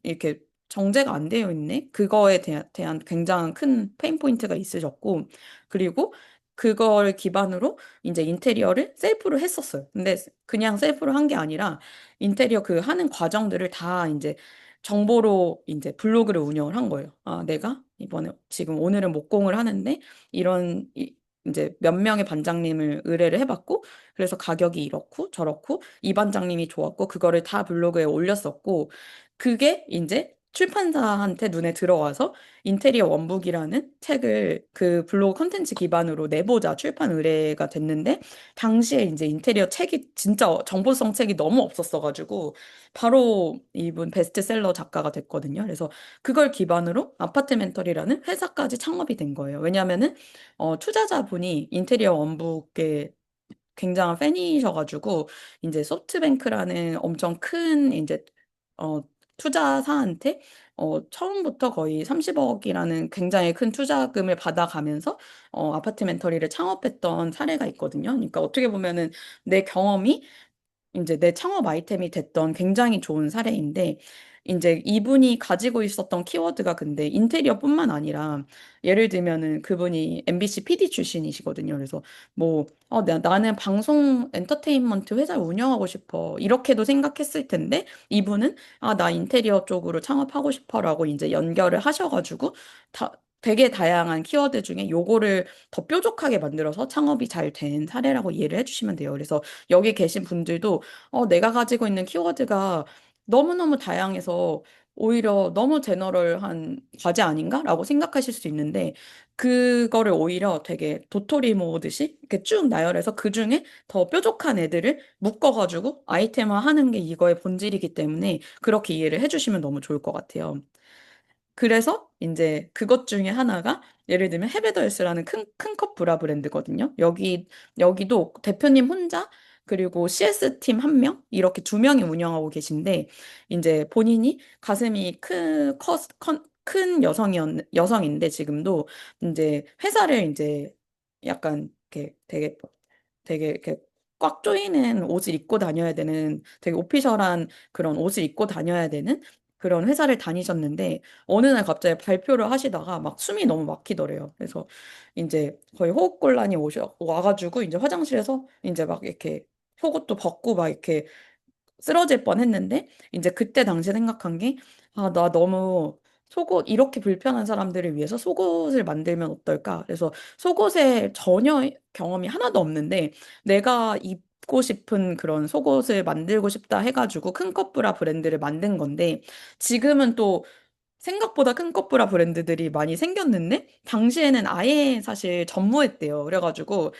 이렇게 정제가 안 되어 있네? 그거에 대한 굉장한 큰 페인 포인트가 있으셨고, 그리고 그걸 기반으로 이제 인테리어를 셀프로 했었어요. 근데 그냥 셀프로 한 게 아니라 인테리어 그 하는 과정들을 다 이제 정보로 이제 블로그를 운영을 한 거예요. 내가 이번에 지금 오늘은 목공을 하는데 이제 몇 명의 반장님을 의뢰를 해봤고, 그래서 가격이 이렇고 저렇고 이 반장님이 좋았고 그거를 다 블로그에 올렸었고, 그게 이제 출판사한테 눈에 들어와서 인테리어 원북이라는 책을 그 블로그 컨텐츠 기반으로 내보자 출판 의뢰가 됐는데 당시에 이제 인테리어 책이 진짜 정보성 책이 너무 없었어가지고 바로 이분 베스트셀러 작가가 됐거든요. 그래서 그걸 기반으로 아파트멘터리라는 회사까지 창업이 된 거예요. 왜냐하면은 투자자분이 인테리어 원북에 굉장한 팬이셔가지고 이제 소프트뱅크라는 엄청 큰 이제 어 투자사한테 처음부터 거의 30억이라는 굉장히 큰 투자금을 받아가면서 아파트멘터리를 창업했던 사례가 있거든요. 그러니까 어떻게 보면은 내 경험이 이제 내 창업 아이템이 됐던 굉장히 좋은 사례인데, 이제 이분이 가지고 있었던 키워드가 근데 인테리어뿐만 아니라, 예를 들면은 그분이 MBC PD 출신이시거든요. 그래서 뭐, 나는 방송 엔터테인먼트 회사를 운영하고 싶어. 이렇게도 생각했을 텐데, 이분은, 나 인테리어 쪽으로 창업하고 싶어라고 이제 연결을 하셔가지고, 되게 다양한 키워드 중에 요거를 더 뾰족하게 만들어서 창업이 잘 된 사례라고 이해를 해주시면 돼요. 그래서 여기 계신 분들도 내가 가지고 있는 키워드가 너무너무 다양해서 오히려 너무 제너럴한 과제 아닌가라고 생각하실 수 있는데 그거를 오히려 되게 도토리 모으듯이 이렇게 쭉 나열해서 그 중에 더 뾰족한 애들을 묶어가지고 아이템화 하는 게 이거의 본질이기 때문에 그렇게 이해를 해주시면 너무 좋을 것 같아요. 그래서 이제 그것 중에 하나가 예를 들면 헤베더스라는 큰컵 브라 브랜드거든요. 여기도 대표님 혼자 그리고 CS 팀 한 명 이렇게 두 명이 운영하고 계신데 이제 본인이 가슴이 큰 여성인데 지금도 이제 회사를 이제 약간 이렇게 되게 이렇게 꽉 조이는 옷을 입고 다녀야 되는 되게 오피셜한 그런 옷을 입고 다녀야 되는 그런 회사를 다니셨는데 어느 날 갑자기 발표를 하시다가 막 숨이 너무 막히더래요. 그래서 이제 거의 호흡곤란이 와가지고 이제 화장실에서 이제 막 이렇게 속옷도 벗고 막 이렇게 쓰러질 뻔했는데 이제 그때 당시 생각한 게 아, 나 너무 속옷 이렇게 불편한 사람들을 위해서 속옷을 만들면 어떨까? 그래서 속옷에 전혀 경험이 하나도 없는데 내가 입고 싶은 그런 속옷을 만들고 싶다 해가지고 큰커브라 브랜드를 만든 건데 지금은 또 생각보다 큰커브라 브랜드들이 많이 생겼는데 당시에는 아예 사실 전무했대요. 그래가지고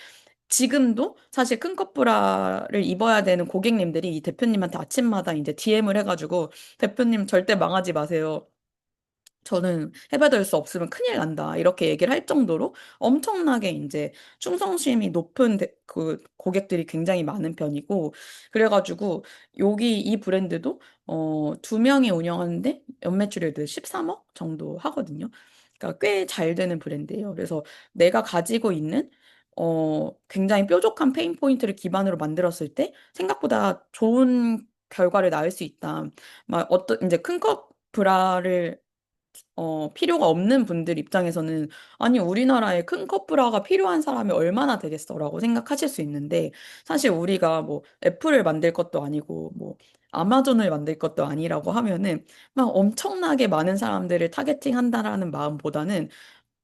지금도 사실 큰컵 브라를 입어야 되는 고객님들이 이 대표님한테 아침마다 이제 DM을 해가지고 대표님 절대 망하지 마세요. 저는 해봐둘 수 없으면 큰일 난다. 이렇게 얘기를 할 정도로 엄청나게 이제 충성심이 높은 그 고객들이 굉장히 많은 편이고, 그래가지고 여기 이 브랜드도 두 명이 운영하는데 연매출액 13억 정도 하거든요. 그러니까 꽤 잘 되는 브랜드예요. 그래서 내가 가지고 있는 굉장히 뾰족한 페인 포인트를 기반으로 만들었을 때 생각보다 좋은 결과를 낳을 수 있다. 막 어떤 이제 큰컵 브라를 필요가 없는 분들 입장에서는 아니 우리나라에 큰 컵브라가 필요한 사람이 얼마나 되겠어라고 생각하실 수 있는데 사실 우리가 뭐 애플을 만들 것도 아니고 뭐 아마존을 만들 것도 아니라고 하면은 막 엄청나게 많은 사람들을 타겟팅한다라는 마음보다는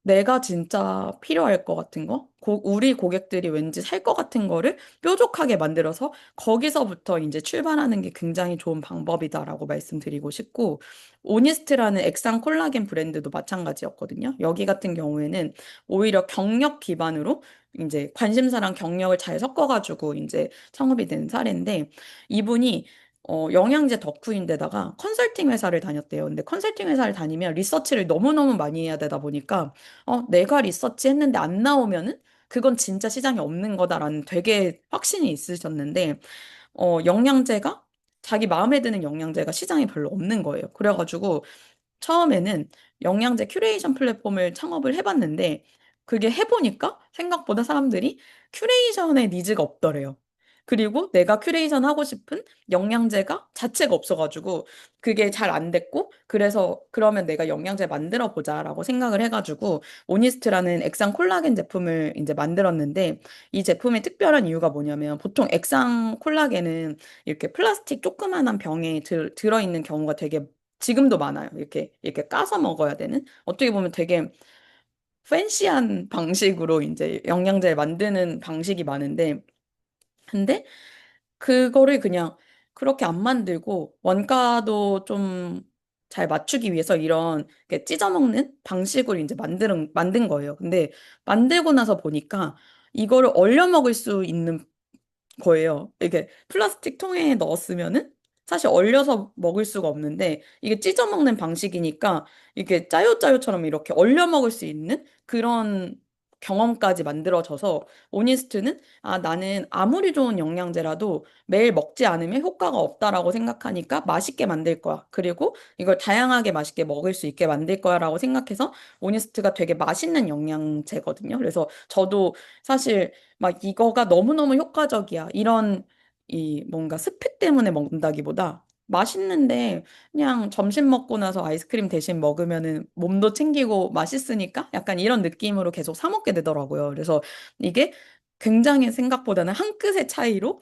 내가 진짜 필요할 것 같은 거, 우리 고객들이 왠지 살 것 같은 거를 뾰족하게 만들어서 거기서부터 이제 출발하는 게 굉장히 좋은 방법이다라고 말씀드리고 싶고, 오니스트라는 액상 콜라겐 브랜드도 마찬가지였거든요. 여기 같은 경우에는 오히려 경력 기반으로 이제 관심사랑 경력을 잘 섞어가지고 이제 창업이 된 사례인데, 이분이 영양제 덕후인데다가 컨설팅 회사를 다녔대요. 근데 컨설팅 회사를 다니면 리서치를 너무너무 많이 해야 되다 보니까 내가 리서치 했는데 안 나오면은 그건 진짜 시장에 없는 거다라는 되게 확신이 있으셨는데, 영양제가 자기 마음에 드는 영양제가 시장에 별로 없는 거예요. 그래가지고 처음에는 영양제 큐레이션 플랫폼을 창업을 해봤는데, 그게 해보니까 생각보다 사람들이 큐레이션의 니즈가 없더래요. 그리고 내가 큐레이션 하고 싶은 영양제가 자체가 없어가지고 그게 잘 안 됐고 그래서 그러면 내가 영양제 만들어 보자라고 생각을 해가지고 오니스트라는 액상 콜라겐 제품을 이제 만들었는데 이 제품의 특별한 이유가 뭐냐면 보통 액상 콜라겐은 이렇게 플라스틱 조그만한 병에 들어있는 경우가 되게 지금도 많아요. 이렇게 까서 먹어야 되는 어떻게 보면 되게 팬시한 방식으로 이제 영양제를 만드는 방식이 많은데 근데 그거를 그냥 그렇게 안 만들고 원가도 좀 잘 맞추기 위해서 이런 이렇게 찢어 먹는 방식으로 이제 만든 거예요. 근데 만들고 나서 보니까 이거를 얼려 먹을 수 있는 거예요. 이게 플라스틱 통에 넣었으면은 사실 얼려서 먹을 수가 없는데 이게 찢어 먹는 방식이니까 이게 짜요짜요처럼 이렇게 얼려 먹을 수 있는 그런 경험까지 만들어져서 오니스트는 아, 나는 아무리 좋은 영양제라도 매일 먹지 않으면 효과가 없다라고 생각하니까 맛있게 만들 거야. 그리고 이걸 다양하게 맛있게 먹을 수 있게 만들 거야라고 생각해서 오니스트가 되게 맛있는 영양제거든요. 그래서 저도 사실 막 이거가 너무너무 효과적이야. 이런 이 뭔가 스펙 때문에 먹는다기보다 맛있는데 그냥 점심 먹고 나서 아이스크림 대신 먹으면은 몸도 챙기고 맛있으니까 약간 이런 느낌으로 계속 사 먹게 되더라고요. 그래서 이게 굉장히 생각보다는 한 끗의 차이로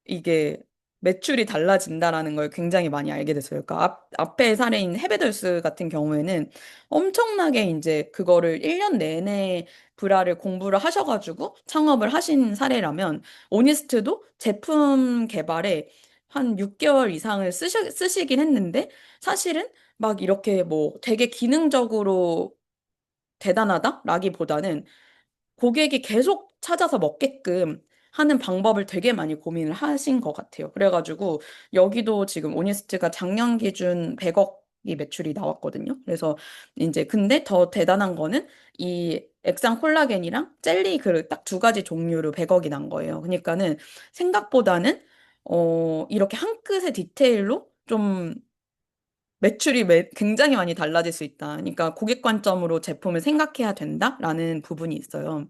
이게 매출이 달라진다라는 걸 굉장히 많이 알게 됐어요. 그러니까 앞에 사례인 헤베덜스 같은 경우에는 엄청나게 이제 그거를 1년 내내 브라를 공부를 하셔가지고 창업을 하신 사례라면 오니스트도 제품 개발에 한 6개월 이상을 쓰시긴 했는데 사실은 막 이렇게 뭐 되게 기능적으로 대단하다라기보다는 고객이 계속 찾아서 먹게끔 하는 방법을 되게 많이 고민을 하신 것 같아요. 그래가지고 여기도 지금 오니스트가 작년 기준 100억이 매출이 나왔거든요. 그래서 이제 근데 더 대단한 거는 이 액상 콜라겐이랑 젤리 그 딱 두 가지 종류로 100억이 난 거예요. 그러니까는 생각보다는 이렇게 한 끗의 디테일로 좀 매출이 굉장히 많이 달라질 수 있다. 그러니까 고객 관점으로 제품을 생각해야 된다라는 부분이 있어요.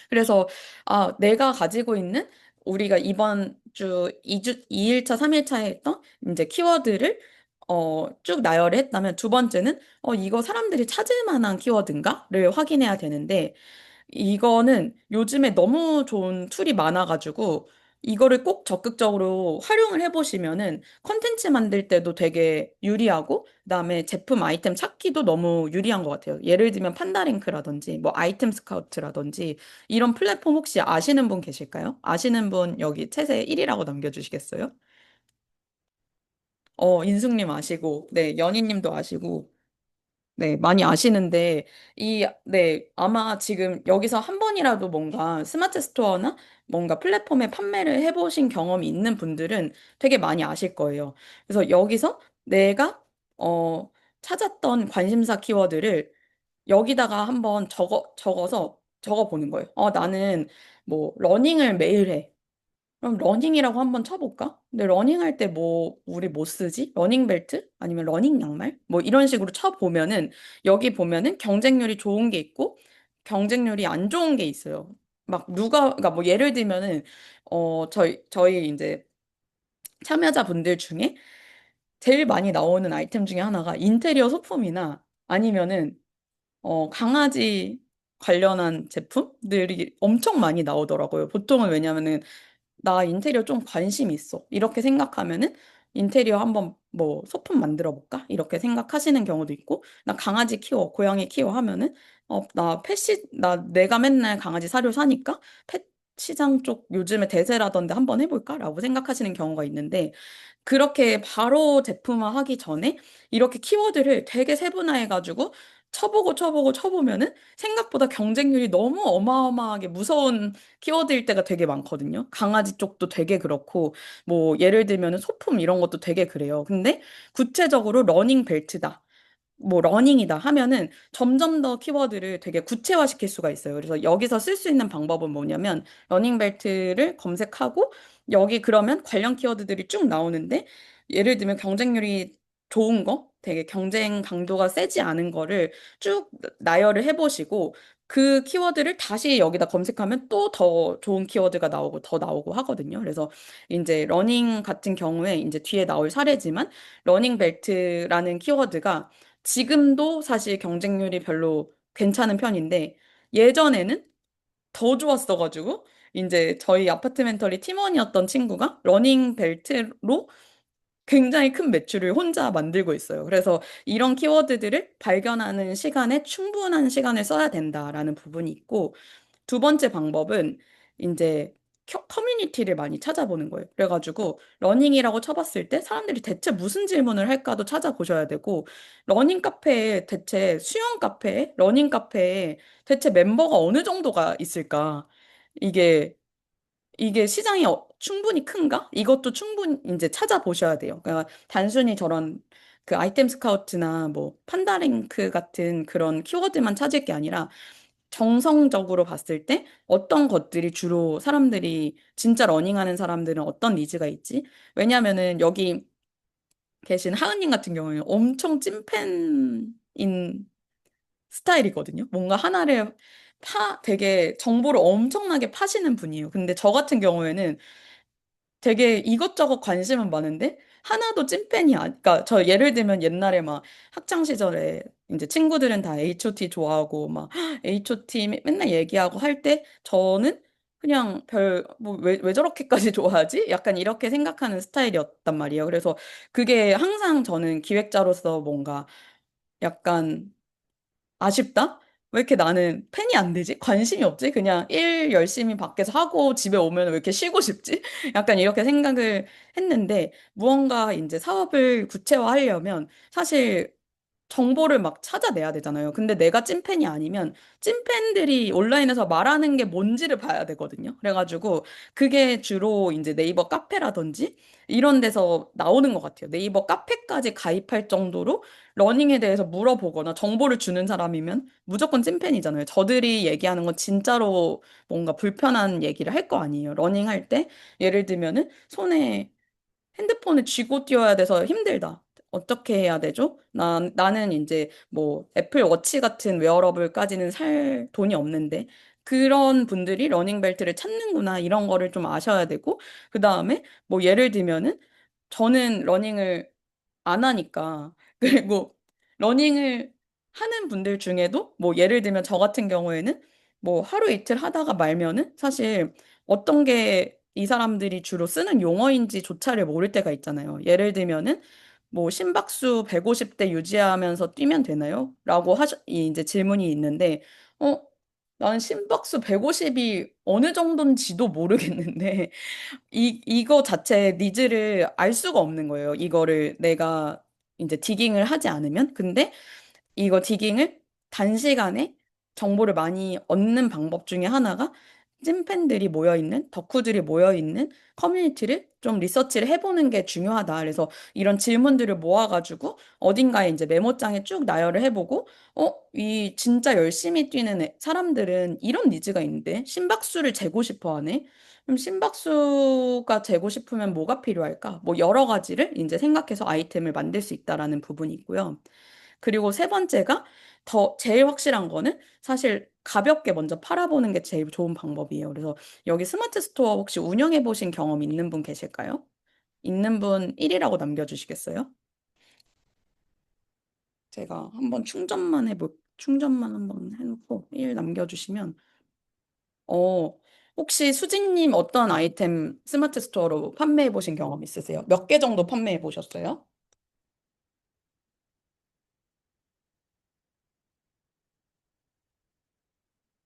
그래서 내가 가지고 있는 우리가 이번 주 2일차, 3일차에 했던 이제 키워드를 쭉 나열을 했다면 두 번째는 이거 사람들이 찾을 만한 키워드인가를 확인해야 되는데 이거는 요즘에 너무 좋은 툴이 많아가지고 이거를 꼭 적극적으로 활용을 해보시면은 컨텐츠 만들 때도 되게 유리하고 그다음에 제품 아이템 찾기도 너무 유리한 것 같아요. 예를 들면 판다링크라든지 뭐 아이템 스카우트라든지 이런 플랫폼 혹시 아시는 분 계실까요? 아시는 분 여기 채세 1위라고 남겨주시겠어요? 인숙님 아시고, 네, 연희님도 아시고, 네, 많이 아시는데, 네, 아마 지금 여기서 한 번이라도 뭔가 스마트 스토어나 뭔가 플랫폼에 판매를 해보신 경험이 있는 분들은 되게 많이 아실 거예요. 그래서 여기서 내가, 어, 찾았던 관심사 키워드를 여기다가 한번 적어서 적어보는 거예요. 나는 뭐, 러닝을 매일 해. 그럼 러닝이라고 한번 쳐볼까? 근데 러닝할 때 뭐, 우리 뭐 쓰지? 러닝 벨트? 아니면 러닝 양말? 뭐 이런 식으로 쳐보면은, 여기 보면은 경쟁률이 좋은 게 있고, 경쟁률이 안 좋은 게 있어요. 막 그러니까 뭐 예를 들면은, 저희 이제 참여자분들 중에 제일 많이 나오는 아이템 중에 하나가 인테리어 소품이나 아니면은, 강아지 관련한 제품들이 엄청 많이 나오더라고요. 보통은 왜냐면은 나 인테리어 좀 관심 있어. 이렇게 생각하면은 인테리어 한번 뭐 소품 만들어 볼까? 이렇게 생각하시는 경우도 있고, 나 강아지 키워, 고양이 키워 하면은, 나 내가 맨날 강아지 사료 사니까 펫 시장 쪽 요즘에 대세라던데 한번 해볼까? 라고 생각하시는 경우가 있는데, 그렇게 바로 제품화하기 전에 이렇게 키워드를 되게 세분화해가지고 쳐보면은 생각보다 경쟁률이 너무 어마어마하게 무서운 키워드일 때가 되게 많거든요. 강아지 쪽도 되게 그렇고, 뭐, 예를 들면은 소품 이런 것도 되게 그래요. 근데 구체적으로 러닝 벨트다. 뭐 러닝이다 하면은 점점 더 키워드를 되게 구체화시킬 수가 있어요. 그래서 여기서 쓸 수 있는 방법은 뭐냐면 러닝 벨트를 검색하고 여기 그러면 관련 키워드들이 쭉 나오는데 예를 들면 경쟁률이 좋은 거, 되게 경쟁 강도가 세지 않은 거를 쭉 나열을 해보시고 그 키워드를 다시 여기다 검색하면 또 더 좋은 키워드가 나오고 더 나오고 하거든요. 그래서 이제 러닝 같은 경우에 이제 뒤에 나올 사례지만 러닝 벨트라는 키워드가 지금도 사실 경쟁률이 별로 괜찮은 편인데 예전에는 더 좋았어가지고 이제 저희 아파트멘터리 팀원이었던 친구가 러닝 벨트로 굉장히 큰 매출을 혼자 만들고 있어요. 그래서 이런 키워드들을 발견하는 시간에 충분한 시간을 써야 된다라는 부분이 있고 두 번째 방법은 이제 커뮤니티를 많이 찾아보는 거예요. 그래가지고 러닝이라고 쳐봤을 때 사람들이 대체 무슨 질문을 할까도 찾아보셔야 되고 러닝 카페에 대체 수영 카페에 러닝 카페에 대체 멤버가 어느 정도가 있을까? 이게 이게 시장이 충분히 큰가? 이것도 충분히 이제 찾아보셔야 돼요. 그러니까 단순히 저런 그 아이템 스카우트나 뭐 판다랭크 같은 그런 키워드만 찾을 게 아니라 정성적으로 봤을 때 어떤 것들이 주로 사람들이 진짜 러닝하는 사람들은 어떤 니즈가 있지? 왜냐면은 여기 계신 하은님 같은 경우에는 엄청 찐팬인 스타일이거든요. 뭔가 하나를 되게 정보를 엄청나게 파시는 분이에요. 근데 저 같은 경우에는 되게 이것저것 관심은 많은데 하나도 찐팬이 그러니까 저 예를 들면 옛날에 막 학창 시절에 이제 친구들은 다 H.O.T 좋아하고 막 H.O.T 맨날 얘기하고 할 때 저는 그냥 뭐 왜 저렇게까지 좋아하지? 약간 이렇게 생각하는 스타일이었단 말이에요. 그래서 그게 항상 저는 기획자로서 뭔가 약간 아쉽다? 왜 이렇게 나는 펜이 안 되지? 관심이 없지? 그냥 일 열심히 밖에서 하고 집에 오면 왜 이렇게 쉬고 싶지? 약간 이렇게 생각을 했는데 무언가 이제 사업을 구체화하려면 사실 정보를 막 찾아내야 되잖아요. 근데 내가 찐팬이 아니면 찐팬들이 온라인에서 말하는 게 뭔지를 봐야 되거든요. 그래가지고 그게 주로 이제 네이버 카페라든지 이런 데서 나오는 것 같아요. 네이버 카페까지 가입할 정도로 러닝에 대해서 물어보거나 정보를 주는 사람이면 무조건 찐팬이잖아요. 저들이 얘기하는 건 진짜로 뭔가 불편한 얘기를 할 거 아니에요. 러닝할 때 예를 들면은 손에 핸드폰을 쥐고 뛰어야 돼서 힘들다. 어떻게 해야 되죠? 나는 이제 뭐 애플 워치 같은 웨어러블까지는 살 돈이 없는데 그런 분들이 러닝벨트를 찾는구나 이런 거를 좀 아셔야 되고 그 다음에 뭐 예를 들면은 저는 러닝을 안 하니까 그리고 러닝을 하는 분들 중에도 뭐 예를 들면 저 같은 경우에는 뭐 하루 이틀 하다가 말면은 사실 어떤 게 이 사람들이 주로 쓰는 용어인지조차를 모를 때가 있잖아요. 예를 들면은 뭐 심박수 150대 유지하면서 뛰면 되나요? 라고 이제 질문이 있는데 어 나는 심박수 150이 어느 정도인지도 모르겠는데 이거 자체 니즈를 알 수가 없는 거예요. 이거를 내가 이제 디깅을 하지 않으면. 근데 이거 디깅을 단시간에 정보를 많이 얻는 방법 중에 하나가 찐팬들이 모여있는, 덕후들이 모여있는 커뮤니티를 좀 리서치를 해보는 게 중요하다. 그래서 이런 질문들을 모아가지고 어딘가에 이제 메모장에 쭉 나열을 해보고, 이 진짜 열심히 뛰는 사람들은 이런 니즈가 있는데, 심박수를 재고 싶어 하네. 그럼 심박수가 재고 싶으면 뭐가 필요할까? 뭐 여러 가지를 이제 생각해서 아이템을 만들 수 있다라는 부분이 있고요. 그리고 세 번째가 제일 확실한 거는 사실 가볍게 먼저 팔아보는 게 제일 좋은 방법이에요. 그래서 여기 스마트 스토어 혹시 운영해 보신 경험 있는 분 계실까요? 있는 분 1이라고 남겨주시겠어요? 제가 한번 충전만 한번 해놓고 1 남겨주시면, 어, 혹시 수진님 어떤 아이템 스마트 스토어로 판매해 보신 경험 있으세요? 몇 개 정도 판매해 보셨어요?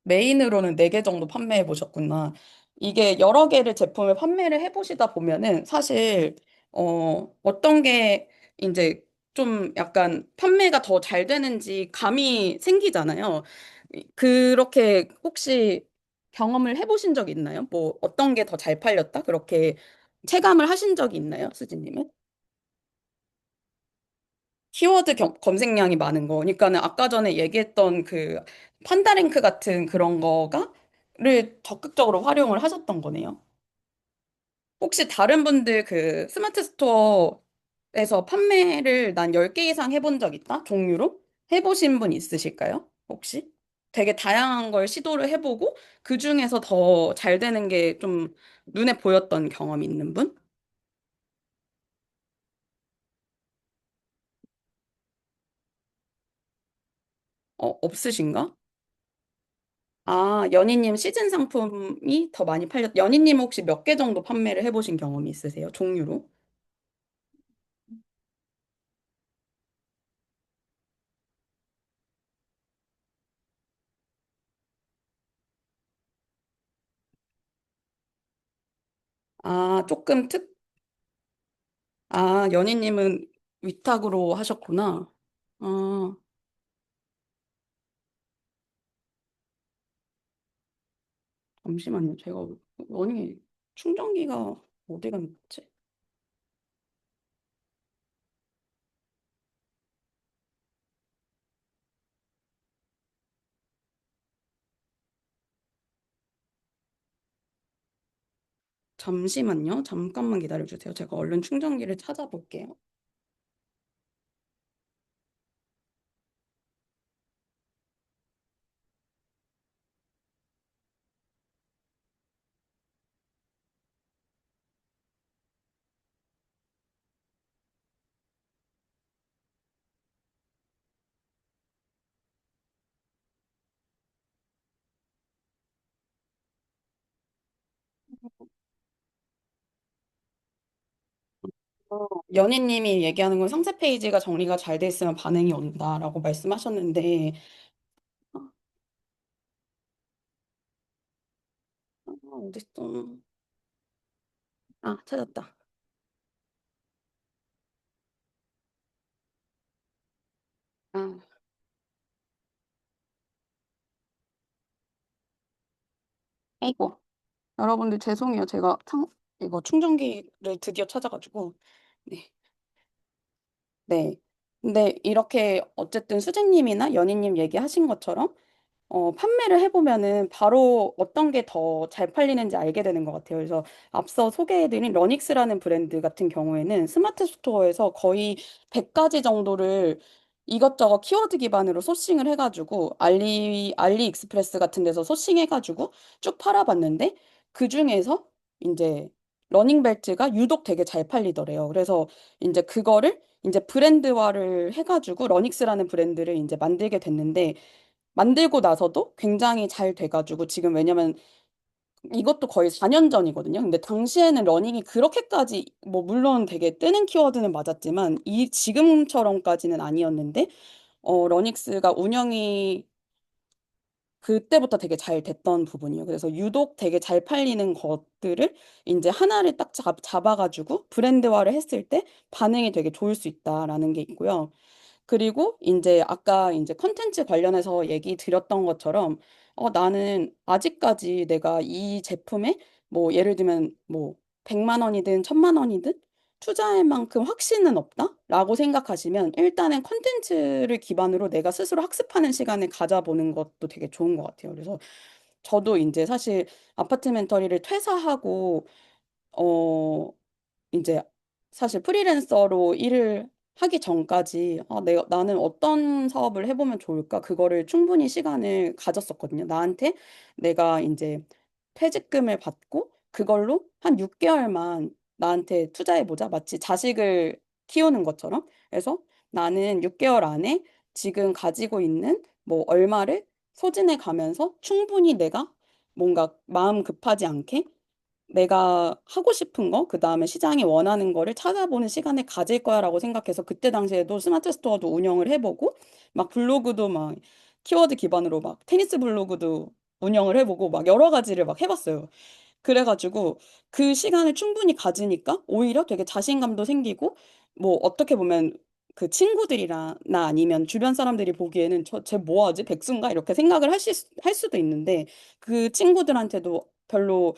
메인으로는 4개 정도 판매해 보셨구나. 이게 여러 개를 제품을 판매를 해 보시다 보면은 사실 어떤 게 이제 좀 약간 판매가 더 잘 되는지 감이 생기잖아요. 그렇게 혹시 경험을 해 보신 적 있나요? 뭐 어떤 게 더 잘 팔렸다? 그렇게 체감을 하신 적이 있나요, 수지님은? 키워드 검색량이 많은 거. 그러니까는 아까 전에 얘기했던 그 판다랭크 같은 그런 거가를 적극적으로 활용을 하셨던 거네요. 혹시 다른 분들 그 스마트 스토어에서 판매를 난 10개 이상 해본 적 있다? 종류로? 해보신 분 있으실까요? 혹시? 되게 다양한 걸 시도를 해보고 그 중에서 더 잘 되는 게 좀 눈에 보였던 경험 있는 분? 없으신가? 아, 연희님 시즌 상품이 더 많이 연희님 혹시 몇 개 정도 판매를 해보신 경험이 있으세요? 종류로? 아, 연희님은 위탁으로 하셨구나. 아, 잠시만요. 제가 연희 충전기가 어디 갔지? 잠시만요. 잠깐만 기다려주세요. 제가 얼른 충전기를 찾아볼게요. 연희님이 얘기하는 건 상세 페이지가 정리가 잘 돼 있으면 반응이 온다라고 말씀하셨는데, 어딨어? 아, 찾았다. 아, 아이고. 여러분들 죄송해요. 제가 이거 충전기를 드디어 찾아가지고. 네. 네. 근데 이렇게 어쨌든 수재님이나 연희님 얘기하신 것처럼 판매를 해보면은 바로 어떤 게 더 잘 팔리는지 알게 되는 것 같아요. 그래서 앞서 소개해드린 러닉스라는 브랜드 같은 경우에는 스마트 스토어에서 거의 100가지 정도를 이것저것 키워드 기반으로 소싱을 해가지고 알리익스프레스 같은 데서 소싱해가지고 쭉 팔아봤는데 그중에서 이제 러닝벨트가 유독 되게 잘 팔리더래요. 그래서 이제 그거를 이제 브랜드화를 해가지고 러닉스라는 브랜드를 이제 만들게 됐는데 만들고 나서도 굉장히 잘 돼가지고 지금 왜냐면 이것도 거의 4년 전이거든요. 근데 당시에는 러닝이 그렇게까지 뭐 물론 되게 뜨는 키워드는 맞았지만 이 지금처럼까지는 아니었는데 러닉스가 운영이 그때부터 되게 잘 됐던 부분이에요. 그래서 유독 되게 잘 팔리는 것들을 이제 하나를 딱 잡아가지고 브랜드화를 했을 때 반응이 되게 좋을 수 있다라는 게 있고요. 그리고 이제 아까 이제 컨텐츠 관련해서 얘기 드렸던 것처럼 나는 아직까지 내가 이 제품에 뭐 예를 들면 뭐 100만 원이든 1000만 원이든 투자할 만큼 확신은 없다라고 생각하시면 일단은 컨텐츠를 기반으로 내가 스스로 학습하는 시간을 가져보는 것도 되게 좋은 것 같아요. 그래서 저도 이제 사실 아파트멘터리를 퇴사하고 어 이제 사실 프리랜서로 일을 하기 전까지 나는 어떤 사업을 해보면 좋을까? 그거를 충분히 시간을 가졌었거든요. 나한테 내가 이제 퇴직금을 받고 그걸로 한 6개월만 나한테 투자해보자. 마치 자식을 키우는 것처럼. 그래서 나는 6개월 안에 지금 가지고 있는 뭐 얼마를 소진해 가면서 충분히 내가 뭔가 마음 급하지 않게 내가 하고 싶은 거, 그 다음에 시장이 원하는 거를 찾아보는 시간을 가질 거야라고 생각해서 그때 당시에도 스마트 스토어도 운영을 해보고 막 블로그도 막 키워드 기반으로 막 테니스 블로그도 운영을 해보고 막 여러 가지를 막 해봤어요. 그래가지고 그 시간을 충분히 가지니까 오히려 되게 자신감도 생기고 뭐 어떻게 보면 그 친구들이나 나 아니면 주변 사람들이 보기에는 쟤 뭐하지? 백수인가? 이렇게 생각을 할 수도 있는데 그 친구들한테도 별로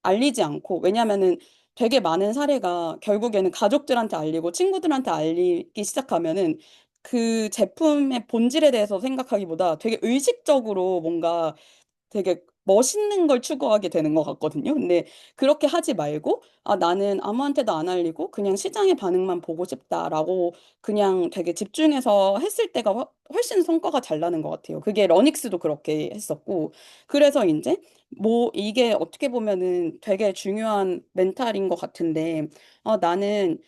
알리지 않고 왜냐면은 되게 많은 사례가 결국에는 가족들한테 알리고 친구들한테 알리기 시작하면은 그 제품의 본질에 대해서 생각하기보다 되게 의식적으로 뭔가 되게 멋있는 걸 추구하게 되는 것 같거든요. 근데 그렇게 하지 말고, 나는 아무한테도 안 알리고 그냥 시장의 반응만 보고 싶다라고 그냥 되게 집중해서 했을 때가 훨씬 성과가 잘 나는 것 같아요. 그게 러닉스도 그렇게 했었고. 그래서 이제 뭐 이게 어떻게 보면은 되게 중요한 멘탈인 것 같은데, 나는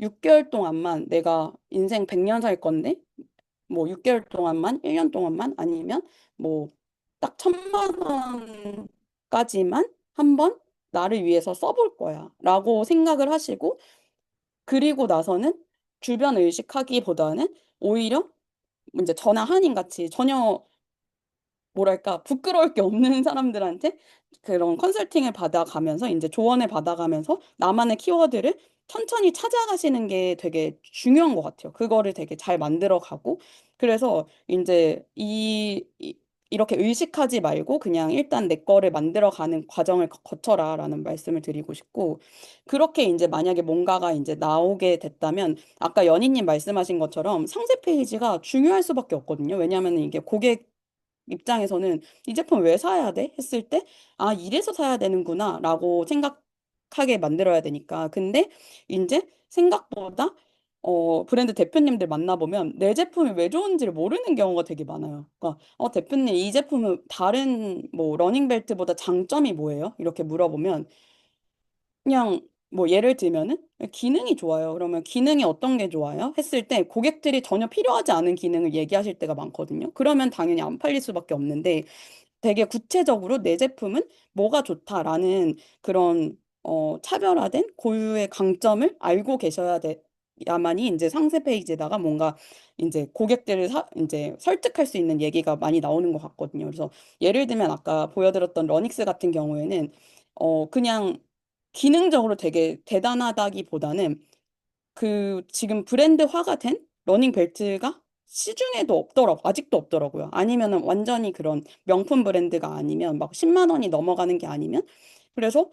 6개월 동안만 내가 인생 100년 살 건데, 뭐 6개월 동안만, 1년 동안만 아니면 뭐 딱 1000만 원까지만 한번 나를 위해서 써볼 거야 라고 생각을 하시고 그리고 나서는 주변 의식하기보다는 오히려 이제 저나 한인 같이 전혀 뭐랄까, 부끄러울 게 없는 사람들한테 그런 컨설팅을 받아가면서, 이제 조언을 받아가면서 나만의 키워드를 천천히 찾아가시는 게 되게 중요한 것 같아요. 그거를 되게 잘 만들어 가고. 그래서 이제 이렇게 의식하지 말고 그냥 일단 내 거를 만들어 가는 과정을 거쳐라라는 말씀을 드리고 싶고, 그렇게 이제 만약에 뭔가가 이제 나오게 됐다면, 아까 연희님 말씀하신 것처럼 상세 페이지가 중요할 수밖에 없거든요. 왜냐하면 이게 고객 입장에서는 이 제품 왜 사야 돼? 했을 때, 이래서 사야 되는구나, 라고 생각하게 만들어야 되니까. 근데 이제 생각보다, 브랜드 대표님들 만나보면 내 제품이 왜 좋은지를 모르는 경우가 되게 많아요. 그러니까, 대표님, 이 제품은 다른 뭐 러닝벨트보다 장점이 뭐예요? 이렇게 물어보면, 그냥 뭐 예를 들면은 기능이 좋아요. 그러면 기능이 어떤 게 좋아요? 했을 때 고객들이 전혀 필요하지 않은 기능을 얘기하실 때가 많거든요. 그러면 당연히 안 팔릴 수밖에 없는데 되게 구체적으로 내 제품은 뭐가 좋다라는 그런 차별화된 고유의 강점을 알고 계셔야 야만이 이제 상세 페이지에다가 뭔가 이제 고객들을 이제 설득할 수 있는 얘기가 많이 나오는 것 같거든요. 그래서 예를 들면 아까 보여드렸던 러닉스 같은 경우에는 그냥 기능적으로 되게 대단하다기보다는 지금 브랜드화가 된 러닝 벨트가 시중에도 없더라고. 아직도 없더라고요. 아니면은 완전히 그런 명품 브랜드가 아니면 막 10만 원이 넘어가는 게 아니면. 그래서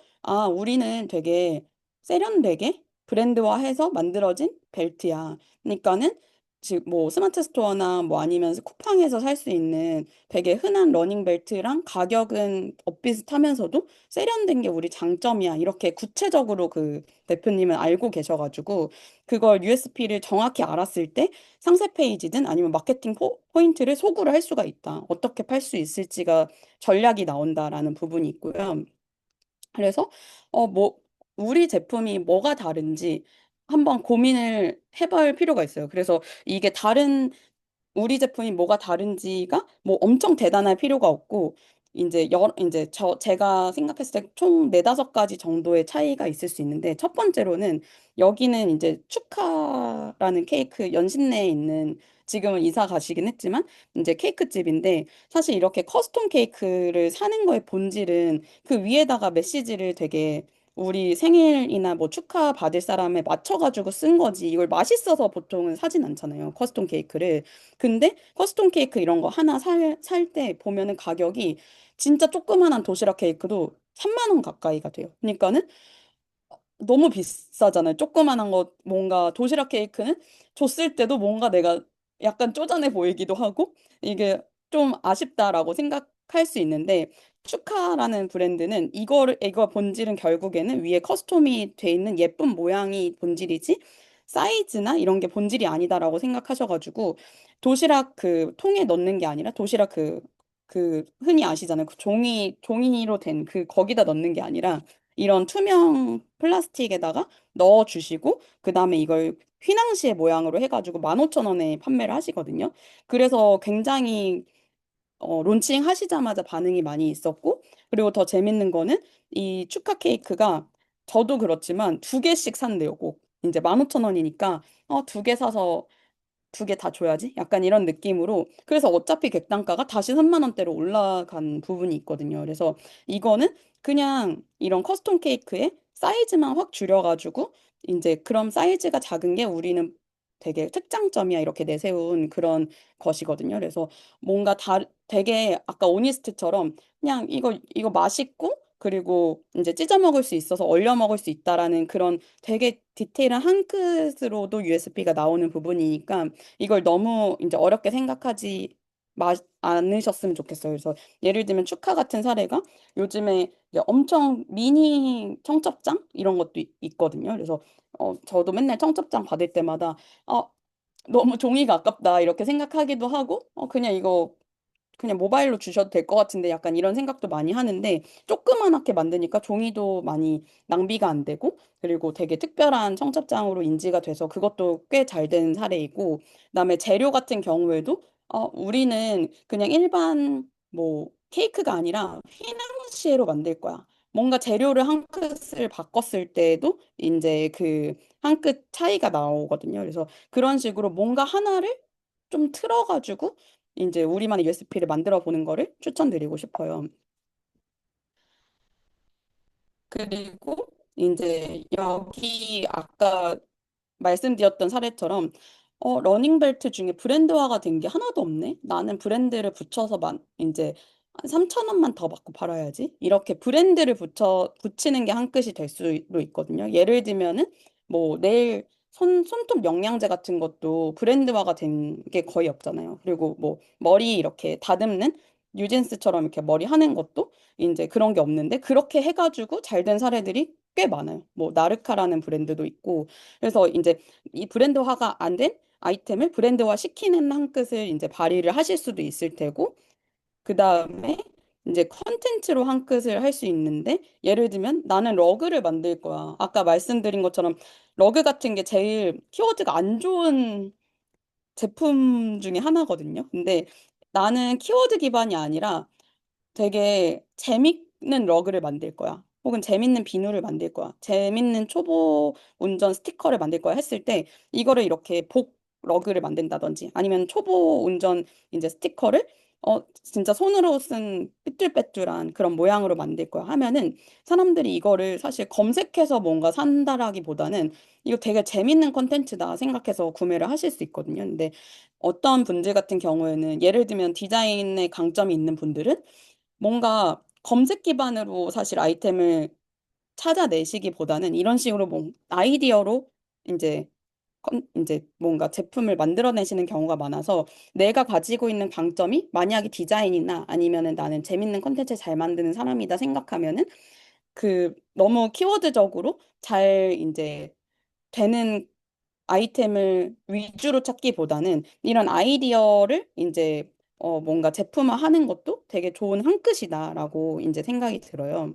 우리는 되게 세련되게 브랜드화해서 만들어진 벨트야. 그러니까는 즉 뭐 스마트 스토어나 뭐 아니면 쿠팡에서 살 수 있는 되게 흔한 러닝 벨트랑 가격은 엇비슷하면서도 세련된 게 우리 장점이야. 이렇게 구체적으로 그 대표님은 알고 계셔가지고 그걸 USP를 정확히 알았을 때 상세 페이지든 아니면 마케팅 포인트를 소구를 할 수가 있다. 어떻게 팔 수 있을지가 전략이 나온다라는 부분이 있고요. 그래서 뭐 우리 제품이 뭐가 다른지 한번 고민을 해볼 필요가 있어요. 그래서 이게 다른 우리 제품이 뭐가 다른지가 뭐 엄청 대단할 필요가 없고 이제 제가 생각했을 때 총 네다섯 가지 정도의 차이가 있을 수 있는데 첫 번째로는 여기는 이제 축하라는 케이크 연신내에 있는 지금은 이사 가시긴 했지만 이제 케이크 집인데 사실 이렇게 커스텀 케이크를 사는 거의 본질은 그 위에다가 메시지를 되게 우리 생일이나 뭐 축하 받을 사람에 맞춰가지고 쓴 거지. 이걸 맛있어서 보통은 사진 않잖아요. 커스텀 케이크를. 근데 커스텀 케이크 이런 거 하나 살 때 보면은 가격이 진짜 조그만한 도시락 케이크도 3만 원 가까이가 돼요. 그러니까는 너무 비싸잖아요. 조그만한 거 뭔가 도시락 케이크는 줬을 때도 뭔가 내가 약간 쪼잔해 보이기도 하고 이게 좀 아쉽다라고 생각할 수 있는데 축하라는 브랜드는 이거 본질은 결국에는 위에 커스텀이 돼 있는 예쁜 모양이 본질이지 사이즈나 이런 게 본질이 아니다라고 생각하셔가지고 도시락 그 통에 넣는 게 아니라 도시락 그 흔히 아시잖아요. 그 종이로 된 그 거기다 넣는 게 아니라 이런 투명 플라스틱에다가 넣어 주시고 그다음에 이걸 휘낭시에 모양으로 해가지고 15,000원에 판매를 하시거든요. 그래서 굉장히 론칭 하시자마자 반응이 많이 있었고 그리고 더 재밌는 거는 이 축하 케이크가 저도 그렇지만 두 개씩 산대요. 꼭 이제 15,000원이니까 두 개 사서 두 개 다 줘야지? 약간 이런 느낌으로. 그래서 어차피 객단가가 다시 3만 원대로 올라간 부분이 있거든요. 그래서 이거는 그냥 이런 커스텀 케이크의 사이즈만 확 줄여가지고 이제 그럼 사이즈가 작은 게 우리는 되게 특장점이야 이렇게 내세운 그런 것이거든요. 그래서 뭔가 되게 아까 오니스트처럼 그냥 이거 맛있고 그리고 이제 찢어 먹을 수 있어서 얼려 먹을 수 있다라는 그런 되게 디테일한 한 끗으로도 USB가 나오는 부분이니까 이걸 너무 이제 어렵게 생각하지 않으셨으면 좋겠어요. 그래서 예를 들면 축하 같은 사례가 요즘에 이제 엄청 미니 청첩장 이런 것도 있거든요. 그래서 저도 맨날 청첩장 받을 때마다 어, 너무 종이가 아깝다 이렇게 생각하기도 하고 그냥 이거 그냥 모바일로 주셔도 될 것 같은데 약간 이런 생각도 많이 하는데 조그맣게 만드니까 종이도 많이 낭비가 안 되고 그리고 되게 특별한 청첩장으로 인지가 돼서 그것도 꽤 잘 된 사례이고 그다음에 재료 같은 경우에도 우리는 그냥 일반 뭐 케이크가 아니라 휘낭시에로 만들 거야. 뭔가 재료를 한 끗을 바꿨을 때에도 이제 그 한 끗 차이가 나오거든요. 그래서 그런 식으로 뭔가 하나를 좀 틀어가지고 이제 우리만의 USP를 만들어 보는 거를 추천드리고 싶어요. 그리고 이제 여기 아까 말씀드렸던 사례처럼 러닝벨트 중에 브랜드화가 된 게 하나도 없네. 나는 브랜드를 붙여서 이제 3천 원만 더 받고 팔아야지. 이렇게 브랜드를 붙이는 게 한 끗이 될 수도 있거든요. 예를 들면은 뭐 내일 손톱 영양제 같은 것도 브랜드화가 된 게 거의 없잖아요. 그리고 뭐 머리 이렇게 다듬는 뉴진스처럼 이렇게 머리 하는 것도 이제 그런 게 없는데 그렇게 해가지고 잘 된 사례들이 꽤 많아요. 뭐 나르카라는 브랜드도 있고 그래서 이제 이 브랜드화가 안 된 아이템을 브랜드화 시키는 한 끗을 이제 발휘를 하실 수도 있을 테고 그 다음에 이제 컨텐츠로 한 끗을 할 수 있는데 예를 들면 나는 러그를 만들 거야. 아까 말씀드린 것처럼 러그 같은 게 제일 키워드가 안 좋은 제품 중에 하나거든요. 근데 나는 키워드 기반이 아니라 되게 재밌는 러그를 만들 거야. 혹은 재밌는 비누를 만들 거야. 재밌는 초보 운전 스티커를 만들 거야 했을 때 이거를 이렇게 복 러그를 만든다든지 아니면 초보 운전 이제 스티커를 진짜 손으로 쓴 삐뚤빼뚤한 그런 모양으로 만들 거야 하면은 사람들이 이거를 사실 검색해서 뭔가 산다라기보다는 이거 되게 재밌는 컨텐츠다 생각해서 구매를 하실 수 있거든요. 근데 어떤 분들 같은 경우에는 예를 들면 디자인의 강점이 있는 분들은 뭔가 검색 기반으로 사실 아이템을 찾아내시기보다는 이런 식으로 뭐 아이디어로 이제 이제 뭔가 제품을 만들어내시는 경우가 많아서 내가 가지고 있는 강점이 만약에 디자인이나 아니면은 나는 재밌는 컨텐츠 잘 만드는 사람이다 생각하면은 그 너무 키워드적으로 잘 이제 되는 아이템을 위주로 찾기보다는 이런 아이디어를 이제 뭔가 제품화하는 것도 되게 좋은 한 끗이다라고 이제 생각이 들어요.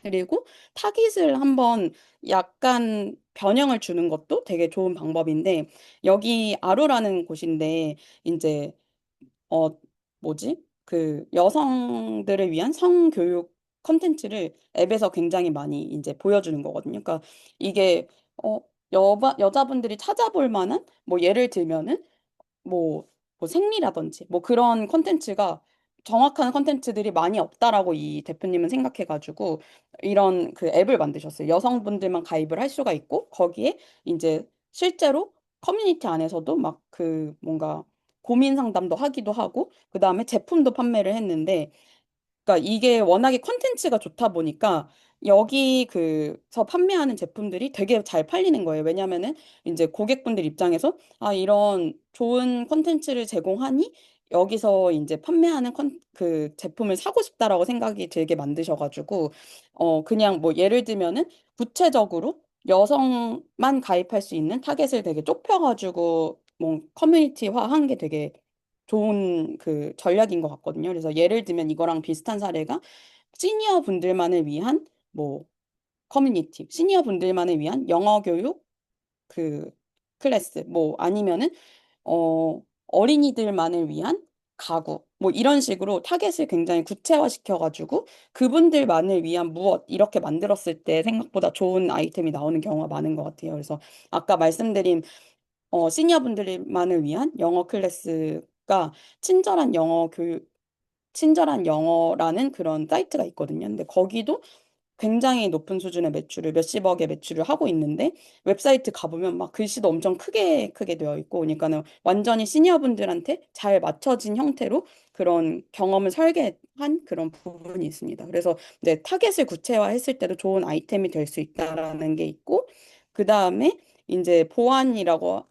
그리고 타깃을 한번 약간 변형을 주는 것도 되게 좋은 방법인데 여기 아로라는 곳인데 이제 어 뭐지? 그 여성들을 위한 성교육 컨텐츠를 앱에서 굉장히 많이 이제 보여주는 거거든요. 그러니까 이게 어 여자분들이 찾아볼 만한 뭐 예를 들면은 뭐, 뭐 생리라든지 뭐 그런 컨텐츠가 정확한 컨텐츠들이 많이 없다라고 이 대표님은 생각해가지고 이런 그 앱을 만드셨어요. 여성분들만 가입을 할 수가 있고 거기에 이제 실제로 커뮤니티 안에서도 막 그 뭔가 고민 상담도 하기도 하고 그다음에 제품도 판매를 했는데 그러니까 이게 워낙에 컨텐츠가 좋다 보니까 여기 그서 판매하는 제품들이 되게 잘 팔리는 거예요. 왜냐면은 이제 고객분들 입장에서 아, 이런 좋은 컨텐츠를 제공하니 여기서 이제 판매하는 그 제품을 사고 싶다라고 생각이 들게 만드셔가지고 그냥 뭐 예를 들면은 구체적으로 여성만 가입할 수 있는 타겟을 되게 좁혀가지고 뭐 커뮤니티화 한 게 되게 좋은 그 전략인 것 같거든요. 그래서 예를 들면 이거랑 비슷한 사례가 시니어 분들만을 위한 뭐 커뮤니티, 시니어 분들만을 위한 영어 교육 그 클래스, 뭐 아니면은 어린이들만을 위한 가구, 뭐 이런 식으로 타겟을 굉장히 구체화시켜가지고 그분들만을 위한 무엇 이렇게 만들었을 때 생각보다 좋은 아이템이 나오는 경우가 많은 것 같아요. 그래서 아까 말씀드린 시니어분들만을 위한 영어 클래스가 친절한 영어 교육, 친절한 영어라는 그런 사이트가 있거든요. 근데 거기도 굉장히 높은 수준의 매출을 몇십억의 매출을 하고 있는데 웹사이트 가보면 막 글씨도 엄청 크게 크게 되어 있고 그러니까는 완전히 시니어분들한테 잘 맞춰진 형태로 그런 경험을 설계한 그런 부분이 있습니다. 그래서 네, 타겟을 구체화했을 때도 좋은 아이템이 될 수 있다라는 게 있고 그 다음에 이제 보안이라고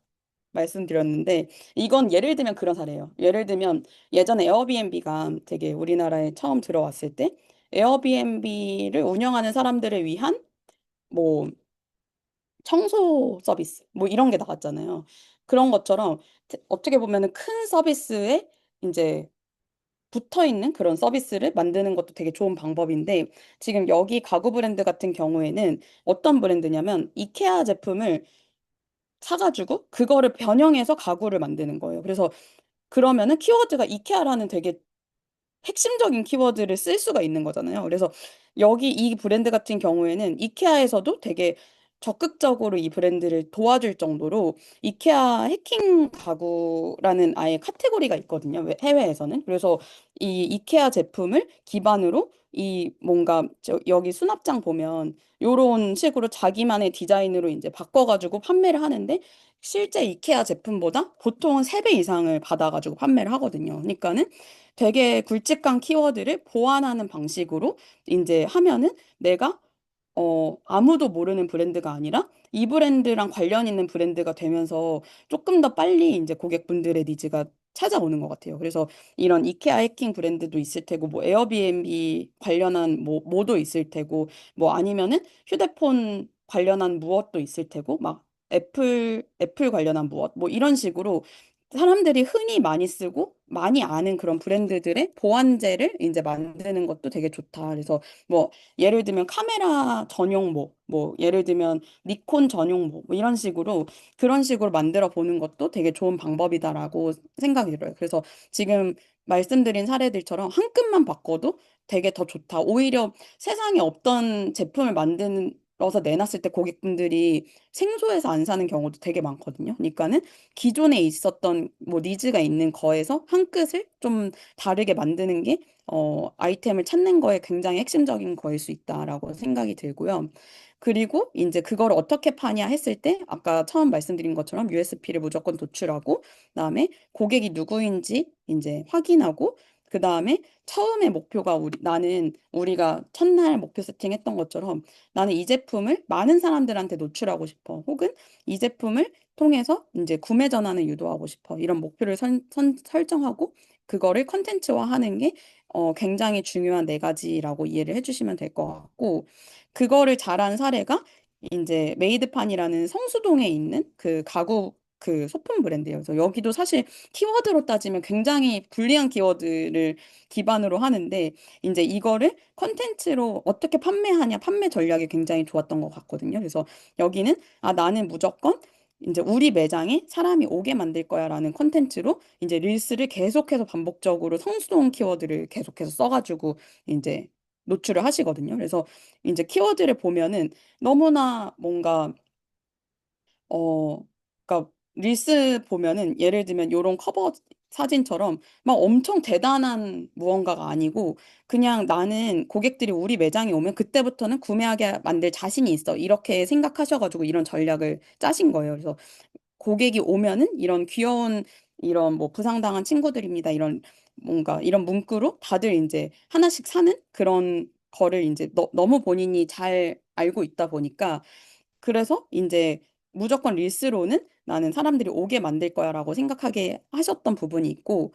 말씀드렸는데 이건 예를 들면 그런 사례예요. 예를 들면 예전에 에어비앤비가 되게 우리나라에 처음 들어왔을 때 에어비앤비를 운영하는 사람들을 위한 뭐 청소 서비스 뭐 이런 게 나왔잖아요. 그런 것처럼 어떻게 보면은 큰 서비스에 이제 붙어 있는 그런 서비스를 만드는 것도 되게 좋은 방법인데 지금 여기 가구 브랜드 같은 경우에는 어떤 브랜드냐면 이케아 제품을 사가지고 그거를 변형해서 가구를 만드는 거예요. 그래서 그러면은 키워드가 이케아라는 되게 핵심적인 키워드를 쓸 수가 있는 거잖아요. 그래서 여기 이 브랜드 같은 경우에는 이케아에서도 되게 적극적으로 이 브랜드를 도와줄 정도로 이케아 해킹 가구라는 아예 카테고리가 있거든요. 해외에서는. 그래서 이 이케아 제품을 기반으로 이 뭔가 여기 수납장 보면 요런 식으로 자기만의 디자인으로 이제 바꿔가지고 판매를 하는데 실제 이케아 제품보다 보통은 3배 이상을 받아가지고 판매를 하거든요. 그러니까는 되게 굵직한 키워드를 보완하는 방식으로 이제 하면은 내가 아무도 모르는 브랜드가 아니라 이 브랜드랑 관련 있는 브랜드가 되면서 조금 더 빨리 이제 고객분들의 니즈가 찾아오는 것 같아요. 그래서 이런 이케아 해킹 브랜드도 있을 테고, 뭐 에어비앤비 관련한 뭐도 있을 테고, 뭐 아니면은 휴대폰 관련한 무엇도 있을 테고, 막 애플 관련한 무엇, 뭐 이런 식으로 사람들이 흔히 많이 쓰고 많이 아는 그런 브랜드들의 보완제를 이제 만드는 것도 되게 좋다. 그래서 뭐 예를 들면 카메라 전용모, 뭐 예를 들면 니콘 전용모, 뭐 이런 식으로 그런 식으로 만들어 보는 것도 되게 좋은 방법이다라고 생각이 들어요. 그래서 지금 말씀드린 사례들처럼 한 끗만 바꿔도 되게 더 좋다. 오히려 세상에 없던 제품을 만드는 내놨을 때 고객분들이 생소해서 안 사는 경우도 되게 많거든요. 그러니까는 기존에 있었던 뭐 니즈가 있는 거에서 한 끗을 좀 다르게 만드는 게 아이템을 찾는 거에 굉장히 핵심적인 거일 수 있다라고 생각이 들고요. 그리고 이제 그걸 어떻게 파냐 했을 때 아까 처음 말씀드린 것처럼 USP를 무조건 도출하고 그다음에 고객이 누구인지 이제 확인하고 그다음에 처음에 목표가 나는 우리가 첫날 목표 세팅했던 것처럼 나는 이 제품을 많은 사람들한테 노출하고 싶어. 혹은 이 제품을 통해서 이제 구매 전환을 유도하고 싶어. 이런 목표를 설정하고 그거를 컨텐츠화하는 게 굉장히 중요한 네 가지라고 이해를 해주시면 될 것 같고 그거를 잘한 사례가 이제 메이드판이라는 성수동에 있는 그 가구 그 소품 브랜드예요. 그래서 여기도 사실 키워드로 따지면 굉장히 불리한 키워드를 기반으로 하는데 이제 이거를 컨텐츠로 어떻게 판매하냐 판매 전략이 굉장히 좋았던 것 같거든요. 그래서 여기는 아 나는 무조건 이제 우리 매장에 사람이 오게 만들 거야라는 컨텐츠로 이제 릴스를 계속해서 반복적으로 성수동 키워드를 계속해서 써가지고 이제 노출을 하시거든요. 그래서 이제 키워드를 보면은 너무나 뭔가 그러니까 릴스 보면은 예를 들면 요런 커버 사진처럼 막 엄청 대단한 무언가가 아니고 그냥 나는 고객들이 우리 매장에 오면 그때부터는 구매하게 만들 자신이 있어. 이렇게 생각하셔가지고 이런 전략을 짜신 거예요. 그래서 고객이 오면은 이런 귀여운 이런 뭐 부상당한 친구들입니다. 이런 뭔가 이런 문구로 다들 이제 하나씩 사는 그런 거를 이제 너무 본인이 잘 알고 있다 보니까 그래서 이제 무조건 릴스로는 나는 사람들이 오게 만들 거야라고 생각하게 하셨던 부분이 있고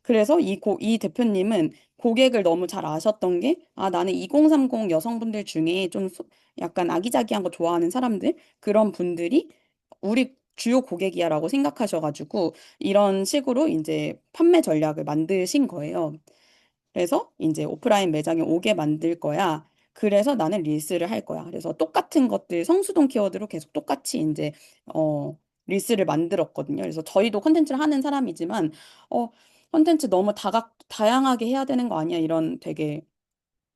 그래서 이 대표님은 고객을 너무 잘 아셨던 게, 아, 나는 2030 여성분들 중에 좀 약간 아기자기한 거 좋아하는 사람들, 그런 분들이 우리 주요 고객이야라고 생각하셔가지고, 이런 식으로 이제 판매 전략을 만드신 거예요. 그래서 이제 오프라인 매장에 오게 만들 거야. 그래서 나는 릴스를 할 거야. 그래서 똑같은 것들 성수동 키워드로 계속 똑같이 이제 릴스를 만들었거든요. 그래서 저희도 콘텐츠를 하는 사람이지만 어 콘텐츠 너무 다양하게 해야 되는 거 아니야? 이런 되게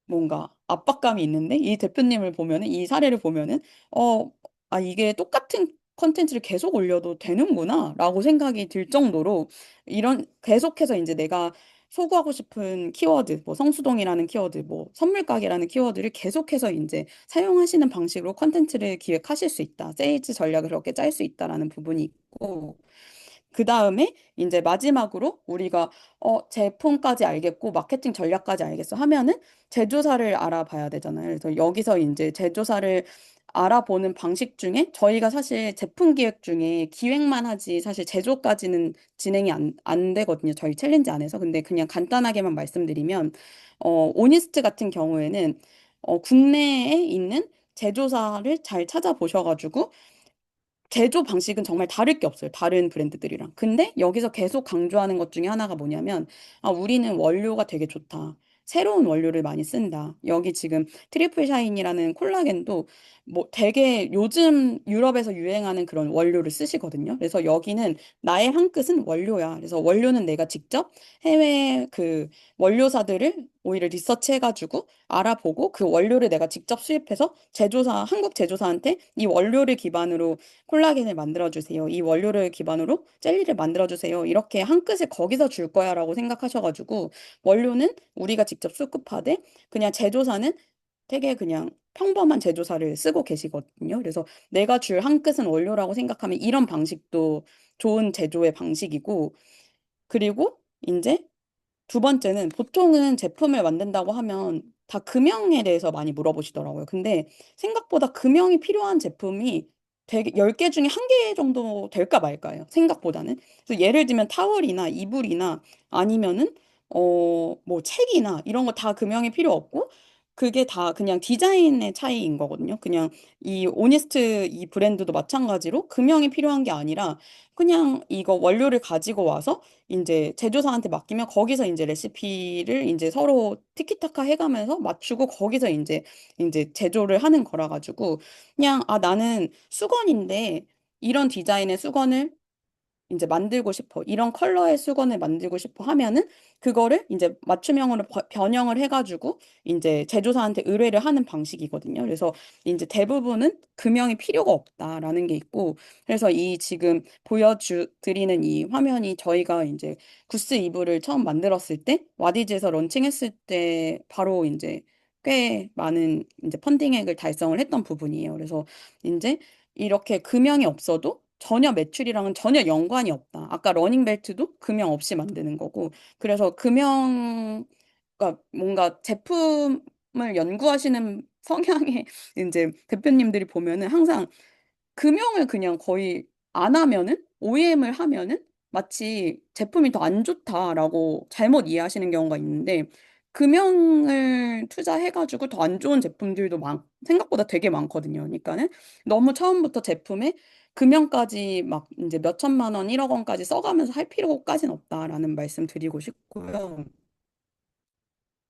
뭔가 압박감이 있는데 이 대표님을 보면은 이 사례를 보면은 어, 이게 똑같은 컨텐츠를 계속 올려도 되는구나라고 생각이 들 정도로 이런 계속해서 이제 내가 소구하고 싶은 키워드, 뭐 성수동이라는 키워드, 뭐 선물 가게라는 키워드를 계속해서 이제 사용하시는 방식으로 컨텐츠를 기획하실 수 있다. 세일즈 전략을 그렇게 짤 수 있다라는 부분이 있고 그 다음에 이제 마지막으로 우리가 제품까지 알겠고 마케팅 전략까지 알겠어 하면은 제조사를 알아봐야 되잖아요. 그래서 여기서 이제 제조사를 알아보는 방식 중에 저희가 사실 제품 기획 중에 기획만 하지 사실 제조까지는 진행이 안 되거든요. 저희 챌린지 안에서. 근데 그냥 간단하게만 말씀드리면 오니스트 같은 경우에는 국내에 있는 제조사를 잘 찾아보셔가지고 제조 방식은 정말 다를 게 없어요. 다른 브랜드들이랑. 근데 여기서 계속 강조하는 것 중에 하나가 뭐냐면, 아, 우리는 원료가 되게 좋다. 새로운 원료를 많이 쓴다. 여기 지금 트리플 샤인이라는 콜라겐도 뭐 되게 요즘 유럽에서 유행하는 그런 원료를 쓰시거든요. 그래서 여기는 나의 한 끗은 원료야. 그래서 원료는 내가 직접 해외 그 원료사들을 오히려 리서치해가지고 알아보고 그 원료를 내가 직접 수입해서 한국 제조사한테 이 원료를 기반으로 콜라겐을 만들어주세요. 이 원료를 기반으로 젤리를 만들어주세요. 이렇게 한 끗을 거기서 줄 거야라고 생각하셔가지고 원료는 우리가 직접 수급하되 그냥 제조사는 되게 그냥 평범한 제조사를 쓰고 계시거든요. 그래서 내가 줄 한 끗은 원료라고 생각하면 이런 방식도 좋은 제조의 방식이고 그리고 이제 두 번째는 보통은 제품을 만든다고 하면 다 금형에 대해서 많이 물어보시더라고요. 근데 생각보다 금형이 필요한 제품이 되게 10개 중에 한 개 정도 될까 말까요. 생각보다는. 그래서 예를 들면 타월이나 이불이나 아니면은 뭐 책이나 이런 거 다 금형이 필요 없고 그게 다 그냥 디자인의 차이인 거거든요. 그냥 이 오니스트 이 브랜드도 마찬가지로 금형이 필요한 게 아니라 그냥 이거 원료를 가지고 와서 이제 제조사한테 맡기면 거기서 이제 레시피를 이제 서로 티키타카 해가면서 맞추고 거기서 이제 제조를 하는 거라 가지고 그냥 아 나는 수건인데 이런 디자인의 수건을 이제 만들고 싶어. 이런 컬러의 수건을 만들고 싶어 하면은 그거를 이제 맞춤형으로 변형을 해가지고 이제 제조사한테 의뢰를 하는 방식이거든요. 그래서 이제 대부분은 금형이 필요가 없다라는 게 있고, 그래서 이 지금 보여드리는 이 화면이 저희가 이제 구스 이브를 처음 만들었을 때 와디즈에서 런칭했을 때 바로 이제 꽤 많은 이제 펀딩액을 달성을 했던 부분이에요. 그래서 이제 이렇게 금형이 없어도 전혀 매출이랑은 전혀 연관이 없다. 아까 러닝벨트도 금형 없이 만드는 거고. 그래서 금형, 그러니까 뭔가 제품을 연구하시는 성향의 이제 대표님들이 보면은 항상 금형을 그냥 거의 안 하면은 OEM을 하면은 마치 제품이 더 안 좋다라고 잘못 이해하시는 경우가 있는데 금형을 투자해가지고 더 안 좋은 제품들도 생각보다 되게 많거든요. 그러니까는 너무 처음부터 제품에 금형까지 막 이제 몇 천만 원, 1억 원까지 써가면서 할 필요까지는 없다라는 말씀 드리고 싶고요.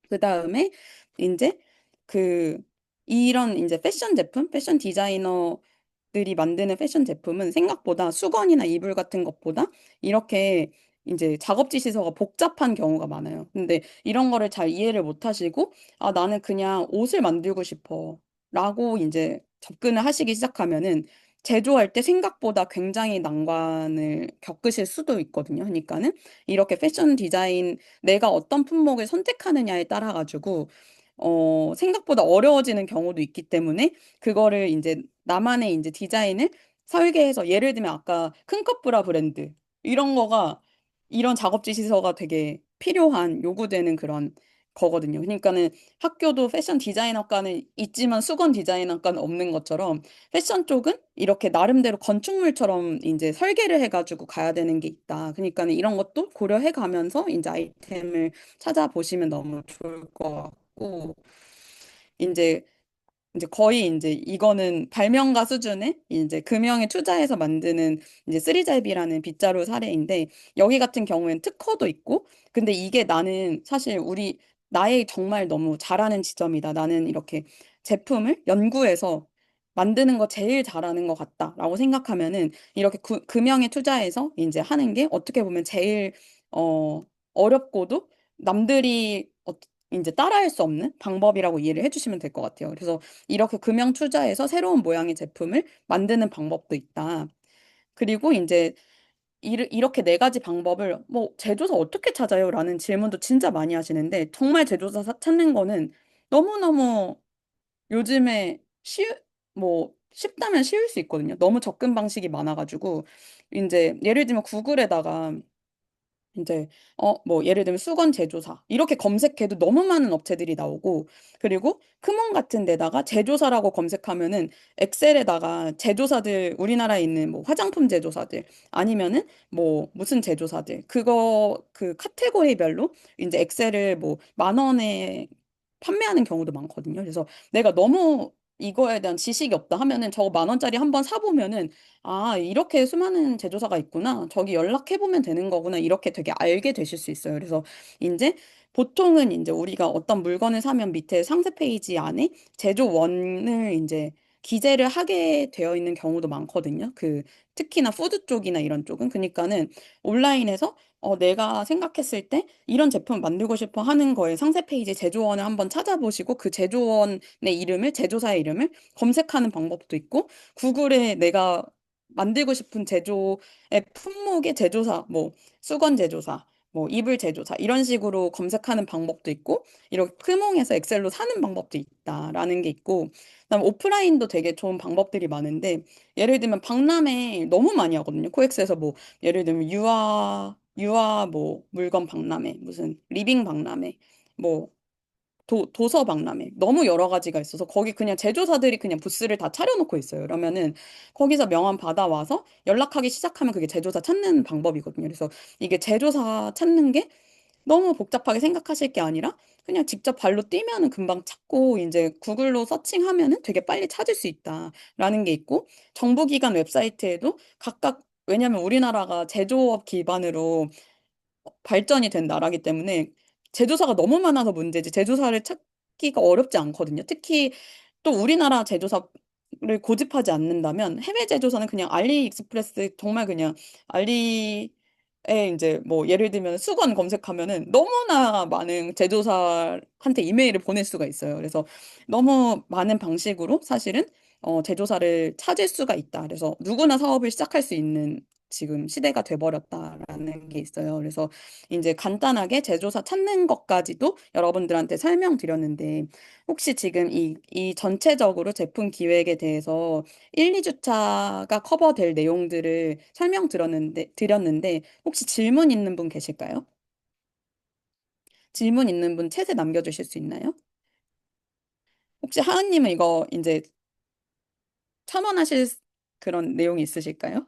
그 다음에 이제 그 이런 이제 패션 제품, 패션 디자이너들이 만드는 패션 제품은 생각보다 수건이나 이불 같은 것보다 이렇게 이제 작업지 시서가 복잡한 경우가 많아요. 근데 이런 거를 잘 이해를 못 하시고 아 나는 그냥 옷을 만들고 싶어 라고 이제 접근을 하시기 시작하면은 제조할 때 생각보다 굉장히 난관을 겪으실 수도 있거든요. 그러니까는 이렇게 패션 디자인 내가 어떤 품목을 선택하느냐에 따라 가지고 생각보다 어려워지는 경우도 있기 때문에 그거를 이제 나만의 이제 디자인을 설계해서 예를 들면 아까 큰컵브라 브랜드 이런 거가 이런 작업지 시서가 되게 필요한 요구되는 그런 거거든요. 그러니까는 학교도 패션 디자인학과는 있지만 수건 디자인학과는 없는 것처럼 패션 쪽은 이렇게 나름대로 건축물처럼 이제 설계를 해가지고 가야 되는 게 있다. 그러니까는 이런 것도 고려해 가면서 이제 아이템을 찾아보시면 너무 좋을 것 같고, 이제 거의 이제 이거는 발명가 수준의 이제 금형에 투자해서 만드는 이제 쓰리잡이라는 빗자루 사례인데 여기 같은 경우엔 특허도 있고 근데 이게 나는 사실 나의 정말 너무 잘하는 지점이다. 나는 이렇게 제품을 연구해서 만드는 거 제일 잘하는 것 같다라고 생각하면은 이렇게 금형에 투자해서 이제 하는 게 어떻게 보면 제일 어 어렵고도 남들이 이제 따라할 수 없는 방법이라고 이해를 해주시면 될 것 같아요. 그래서 이렇게 금형 투자해서 새로운 모양의 제품을 만드는 방법도 있다. 그리고 이제 이렇게 네 가지 방법을 뭐 제조사 어떻게 찾아요? 라는 질문도 진짜 많이 하시는데 정말 제조사 찾는 거는 너무너무 요즘에 뭐 쉽다면 쉬울 수 있거든요. 너무 접근 방식이 많아가지고 이제 예를 들면 구글에다가 이제 뭐 예를 들면 수건 제조사 이렇게 검색해도 너무 많은 업체들이 나오고 그리고 크몬 같은 데다가 제조사라고 검색하면은 엑셀에다가 제조사들 우리나라에 있는 뭐 화장품 제조사들 아니면은 뭐 무슨 제조사들 그거 그 카테고리별로 이제 엑셀을 뭐 만 원에 판매하는 경우도 많거든요. 그래서 내가 너무 이거에 대한 지식이 없다 하면은 저거 만 원짜리 한번 사보면은 아, 이렇게 수많은 제조사가 있구나. 저기 연락해보면 되는 거구나. 이렇게 되게 알게 되실 수 있어요. 그래서 이제 보통은 이제 우리가 어떤 물건을 사면 밑에 상세 페이지 안에 제조원을 이제 기재를 하게 되어 있는 경우도 많거든요. 특히나 푸드 쪽이나 이런 쪽은. 그러니까는 온라인에서 내가 생각했을 때 이런 제품 만들고 싶어 하는 거에 상세 페이지 제조원을 한번 찾아보시고 그 제조원의 이름을, 제조사의 이름을 검색하는 방법도 있고 구글에 내가 만들고 싶은 제조의 품목의 제조사, 뭐 수건 제조사, 뭐 이불 제조사 이런 식으로 검색하는 방법도 있고 이렇게 크몽에서 엑셀로 사는 방법도 있다라는 게 있고 그다음에 오프라인도 되게 좋은 방법들이 많은데 예를 들면 박람회 너무 많이 하거든요. 코엑스에서 뭐 예를 들면 유아 뭐 물건 박람회 무슨 리빙 박람회 뭐 도서 박람회 너무 여러 가지가 있어서 거기 그냥 제조사들이 그냥 부스를 다 차려놓고 있어요. 그러면은 거기서 명함 받아와서 연락하기 시작하면 그게 제조사 찾는 방법이거든요. 그래서 이게 제조사 찾는 게 너무 복잡하게 생각하실 게 아니라 그냥 직접 발로 뛰면은 금방 찾고 이제 구글로 서칭하면은 되게 빨리 찾을 수 있다라는 게 있고 정부기관 웹사이트에도 각각 왜냐면 우리나라가 제조업 기반으로 발전이 된 나라기 때문에 제조사가 너무 많아서 문제지 제조사를 찾기가 어렵지 않거든요. 특히 또 우리나라 제조사 고집하지 않는다면 해외 제조사는 그냥 알리익스프레스 정말 그냥 알리에 이제 뭐 예를 들면 수건 검색하면은 너무나 많은 제조사한테 이메일을 보낼 수가 있어요. 그래서 너무 많은 방식으로 사실은 제조사를 찾을 수가 있다. 그래서 누구나 사업을 시작할 수 있는 지금 시대가 돼버렸다라는 게 있어요. 그래서 이제 간단하게 제조사 찾는 것까지도 여러분들한테 설명드렸는데 혹시 지금 이 전체적으로 제품 기획에 대해서 1, 2주차가 커버될 내용들을 드렸는데 혹시 질문 있는 분 계실까요? 질문 있는 분 챗에 남겨주실 수 있나요? 혹시 하은님은 이거 이제 첨언하실 그런 내용이 있으실까요?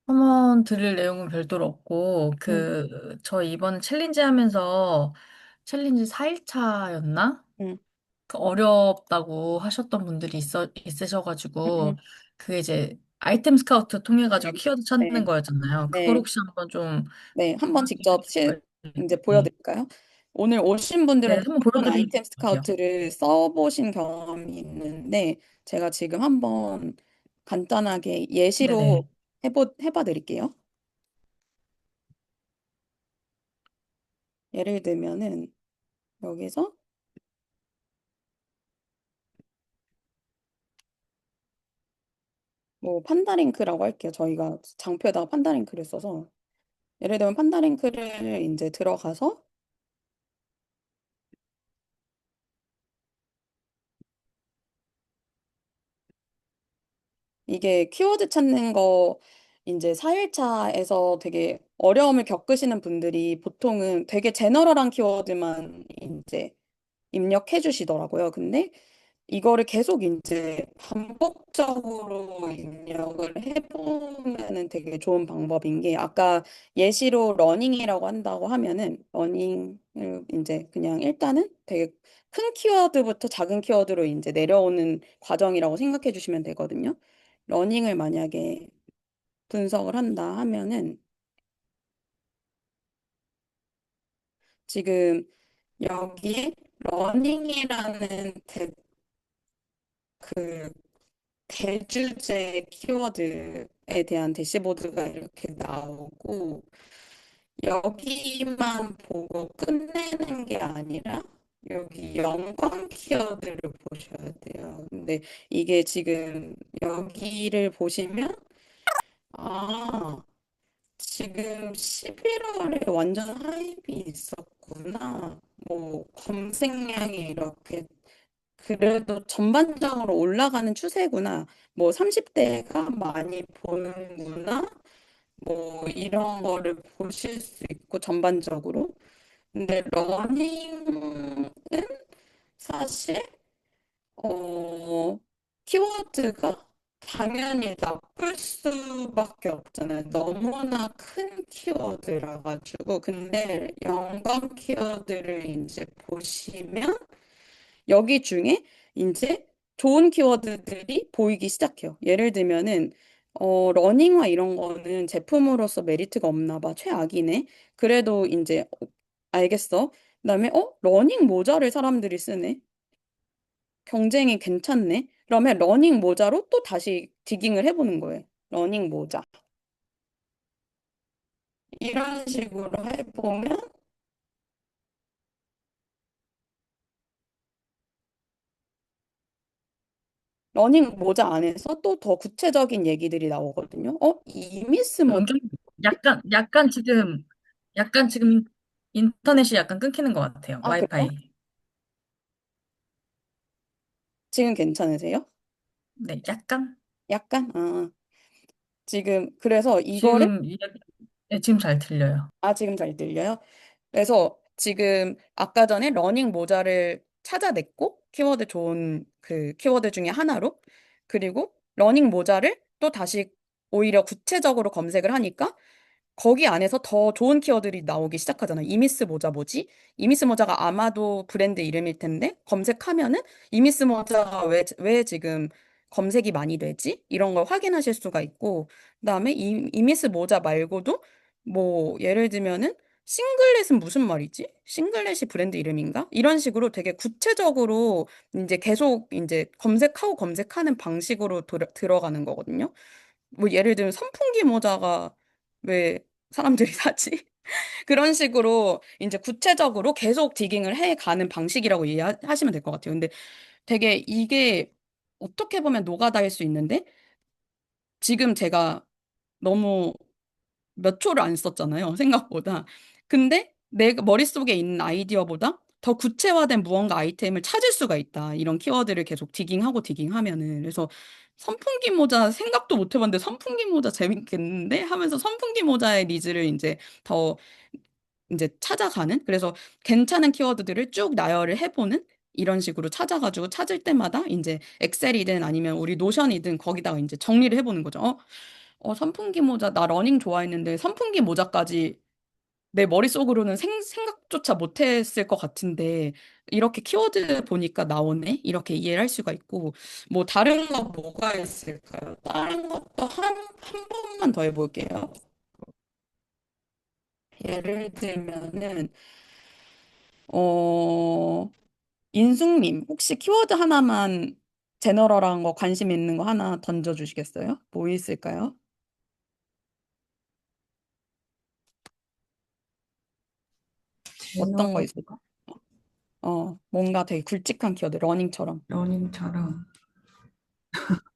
한번 드릴 내용은 별도로 없고, 음, 저 이번 챌린지 하면서, 챌린지 4일차였나? 음, 그 어렵다고 하셨던 분들이 음, 있으셔가지고, 음. 그게 이제 아이템 스카우트 통해가지고 네, 키워드 찾는 네, 거였잖아요. 그걸 네. 혹시 한번 좀 네, 한번 직접 보여주실 이제 거예요? 보여드릴까요? 오늘 오신 네, 분들은 한번 대부분 보여드리면 아이템 좋을 것 같아요. 스카우트를 써보신 경험이 있는데, 제가 지금 한번 간단하게 예시로 네네. 해봐 드릴게요. 예를 들면은, 여기서 뭐 판다링크라고 할게요. 저희가 장표에다가 판다링크를 써서, 예를 들면 판다링크를 이제 들어가서, 이게 키워드 찾는 거 이제 4일차에서 되게 어려움을 겪으시는 분들이 보통은 되게 제너럴한 키워드만 이제 입력해 주시더라고요. 근데 이거를 계속 이제 반복적으로 입력을 해보면은 되게 좋은 방법인 게 아까 예시로 러닝이라고 한다고 하면은 러닝을 이제 그냥 일단은 되게 큰 키워드부터 작은 키워드로 이제 내려오는 과정이라고 생각해 주시면 되거든요. 러닝을 만약에 분석을 한다 하면은 지금 여기에 러닝이라는 그 대주제 키워드에 대한 대시보드가 이렇게 나오고 여기만 보고 끝내는 게 아니라 여기 연관 키워드를 보셔야 돼요. 근데 이게 지금 여기를 보시면 아 지금 11월에 완전 하이브 있었구나. 뭐 검색량이 이렇게 그래도 전반적으로 올라가는 추세구나. 뭐 30대가 많이 보는구나. 뭐 이런 거를 보실 수 있고 전반적으로. 근데 러닝은 사실 키워드가 당연히 나쁠 수밖에 없잖아요. 너무나 큰 키워드라 가지고. 근데 연관 키워드를 이제 보시면 여기 중에 이제 좋은 키워드들이 보이기 시작해요. 예를 들면은 러닝화 이런 거는 제품으로서 메리트가 없나 봐. 최악이네. 그래도 이제 알겠어. 그다음에 러닝 모자를 사람들이 쓰네. 경쟁이 괜찮네. 그러면 러닝 모자로 또 다시 디깅을 해보는 거예요. 러닝 모자. 이런 식으로 해보면 러닝 모자 안에서 또 더 구체적인 얘기들이 나오거든요. 이미스 모자. 원장님, 약간 지금 인터넷이 약간 끊기는 것 같아요. 아, 그래요? 와이파이. 지금 괜찮으세요? 네, 약간? 약간? 지금, 그래서 이거를, 네, 지금 잘 들려요. 지금 잘 들려요? 그래서 지금 아까 전에 러닝 모자를 찾아냈고, 키워드 좋은 그 키워드 중에 하나로, 그리고 러닝 모자를 또 다시 오히려 구체적으로 검색을 하니까 거기 안에서 더 좋은 키워드들이 나오기 시작하잖아요. 이미스 모자 뭐지? 이미스 모자가 아마도 브랜드 이름일 텐데 검색하면은 이미스 모자가 왜 지금 검색이 많이 되지? 이런 걸 확인하실 수가 있고 그다음에 이미스 모자 말고도 뭐 예를 들면은 싱글렛은 무슨 말이지? 싱글렛이 브랜드 이름인가? 이런 식으로 되게 구체적으로 이제 계속 이제 검색하고 검색하는 방식으로 들어가는 거거든요. 뭐 예를 들면 선풍기 모자가 왜 사람들이 사지? 그런 식으로 이제 구체적으로 계속 디깅을 해 가는 방식이라고 이해하시면 될 것 같아요. 근데 되게 이게 어떻게 보면 노가다일 수 있는데 지금 제가 너무 몇 초를 안 썼잖아요. 생각보다. 근데 내 머릿속에 있는 아이디어보다 더 구체화된 무언가 아이템을 찾을 수가 있다. 이런 키워드를 계속 디깅하고 디깅하면은. 그래서 선풍기 모자 생각도 못 해봤는데 선풍기 모자 재밌겠는데 하면서 선풍기 모자의 니즈를 이제 더 이제 찾아가는 그래서 괜찮은 키워드들을 쭉 나열을 해보는 이런 식으로 찾아가지고 찾을 때마다 이제 엑셀이든 아니면 우리 노션이든 거기다가 이제 정리를 해보는 거죠. 선풍기 모자 나 러닝 좋아했는데 선풍기 모자까지 내 머릿속으로는 생각조차 못했을 것 같은데 이렇게 키워드 보니까 나오네 이렇게 이해를 할 수가 있고 뭐 다른 거 뭐가 있을까요? 다른 것도 한 번만 더 해볼게요. 예를 들면은 어 인숙님, 혹시 키워드 하나만 제너럴한 거 관심 있는 거 하나 던져주시겠어요? 뭐 있을까요? 어떤 거 제너럴 있을까? 뭔가 되게 굵직한 키워드, 러닝처럼. 러닝처럼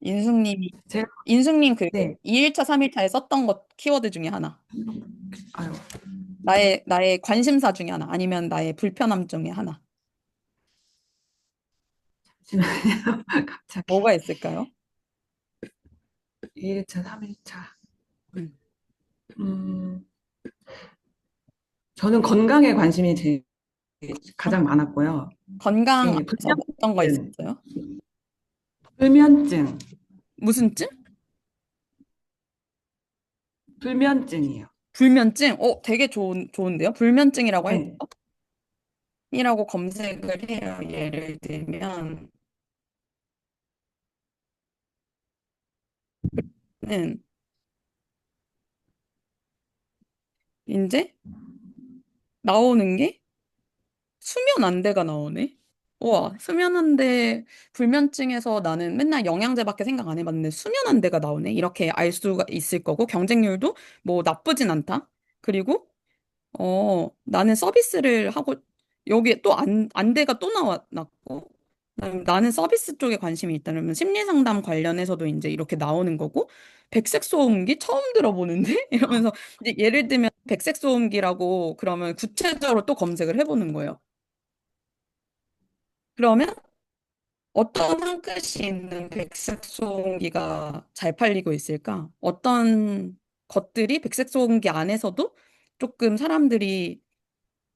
인숙님이, 제가 인숙님 그 네 2일차, 3일차에 썼던 것 키워드 중에 하나. 아유 나의 관심사 중에 하나. 아니면 나의 불편함 중에 하나. 잠시만요. 갑자기 뭐가 있을까요? 2일차 3일차 음. 저는 건강에 관심이 제일 가장 많았고요. 건강 예, 안에서 어떤 거 불면증, 있었어요? 불면증, 무슨 증? 불면증이에요. 불면증? 되게 좋은데요? 불면증이라고 해서 네, 이라고 검색을 해요. 예를 들면, 는 이제 나오는 게 수면 안대가 나오네. 우와, 수면 안대 불면증에서 나는 맨날 영양제밖에 생각 안 해봤는데 수면 안대가 나오네. 이렇게 알 수가 있을 거고 경쟁률도 뭐 나쁘진 않다. 그리고 나는 서비스를 하고, 여기에 또 안대가 또 나왔고, 나는 서비스 쪽에 관심이 있다. 그러면 심리 상담 관련해서도 이제 이렇게 나오는 거고, 백색 소음기 처음 들어보는데? 이러면서, 이제 예를 들면 백색 소음기라고 그러면 구체적으로 또 검색을 해보는 거예요. 그러면 어떤 한 끝이 있는 백색 소음기가 잘 팔리고 있을까? 어떤 것들이 백색 소음기 안에서도 조금 사람들이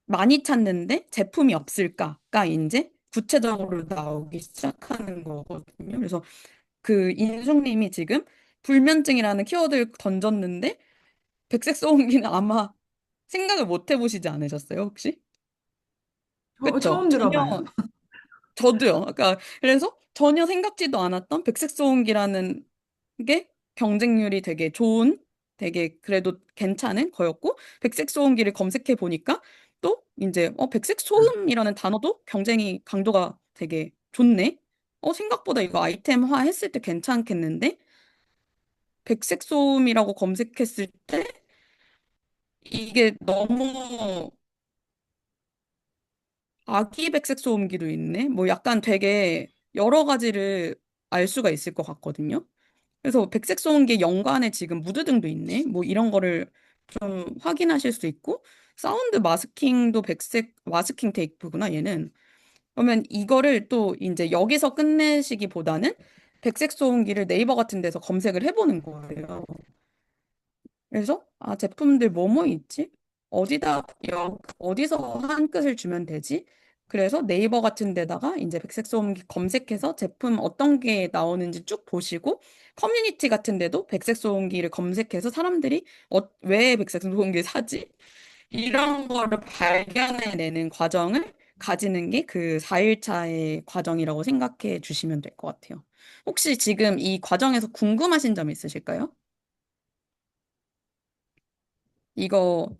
많이 찾는데 제품이 없을까가 이제 구체적으로 나오기 시작하는 거거든요. 그래서 그 인숙님이 지금 불면증이라는 키워드를 던졌는데 백색 소음기는 아마 생각을 못 해보시지 않으셨어요, 혹시? 그쵸? 처음 전혀 들어봐요. 저도요. 그러니까 그래서 전혀 생각지도 않았던 백색 소음기라는 게 경쟁률이 되게 좋은, 되게 그래도 괜찮은 거였고, 백색 소음기를 검색해 보니까 또 이제 백색 소음이라는 단어도 경쟁이 강도가 되게 좋네. 생각보다 이거 아이템화 했을 때 괜찮겠는데? 백색 소음이라고 검색했을 때 이게 너무 아기 백색 소음기도 있네. 뭐 약간 되게 여러 가지를 알 수가 있을 것 같거든요. 그래서 백색 소음기 연관에 지금 무드등도 있네. 뭐 이런 거를 좀 확인하실 수 있고 사운드 마스킹도 백색 마스킹 테이프구나 얘는. 그러면 이거를 또 이제 여기서 끝내시기보다는 백색 소음기를 네이버 같은 데서 검색을 해보는 거예요. 그래서 제품들 뭐뭐 있지? 어디서 한 끗을 주면 되지? 그래서 네이버 같은 데다가 이제 백색 소음기 검색해서 제품 어떤 게 나오는지 쭉 보시고 커뮤니티 같은 데도 백색 소음기를 검색해서 사람들이 왜 백색 소음기를 사지? 이런 거를 발견해내는 과정을 가지는 게 그 4일차의 과정이라고 생각해 주시면 될 것 같아요. 혹시 지금 이 과정에서 궁금하신 점 있으실까요? 이거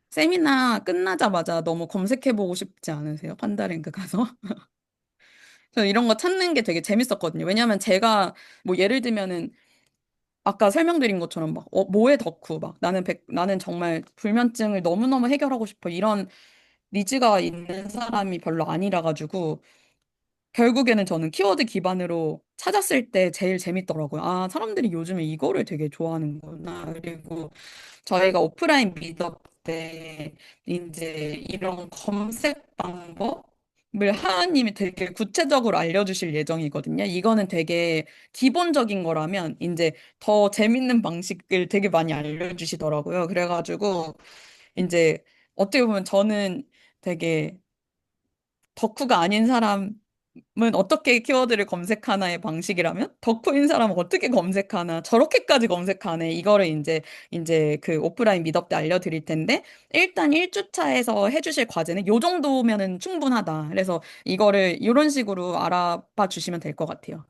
세미나 끝나자마자 너무 검색해보고 싶지 않으세요? 판다랭크 가서? 저 이런 거 찾는 게 되게 재밌었거든요. 왜냐하면 제가 뭐 예를 들면은 아까 설명드린 것처럼 막 뭐해 덕후 막 나는 정말 불면증을 너무너무 해결하고 싶어 이런 니즈가 있는 사람이 별로 아니라 가지고 결국에는 저는 키워드 기반으로 찾았을 때 제일 재밌더라고요. 아, 사람들이 요즘에 이거를 되게 좋아하는구나. 그리고 저희가 오프라인 미덕 때 이제 이런 검색 방법을 하나님이 되게 구체적으로 알려주실 예정이거든요. 이거는 되게 기본적인 거라면 이제 더 재밌는 방식을 되게 많이 알려주시더라고요. 그래가지고 이제 어떻게 보면 저는 되게 덕후가 아닌 사람은 어떻게 키워드를 검색하나의 방식이라면 덕후인 사람은 어떻게 검색하나 저렇게까지 검색하네 이거를 이제 그 오프라인 미덕 때 알려드릴 텐데 일단 1주차에서 해주실 과제는 요 정도면은 충분하다. 그래서 이거를 이런 식으로 알아봐 주시면 될 것 같아요.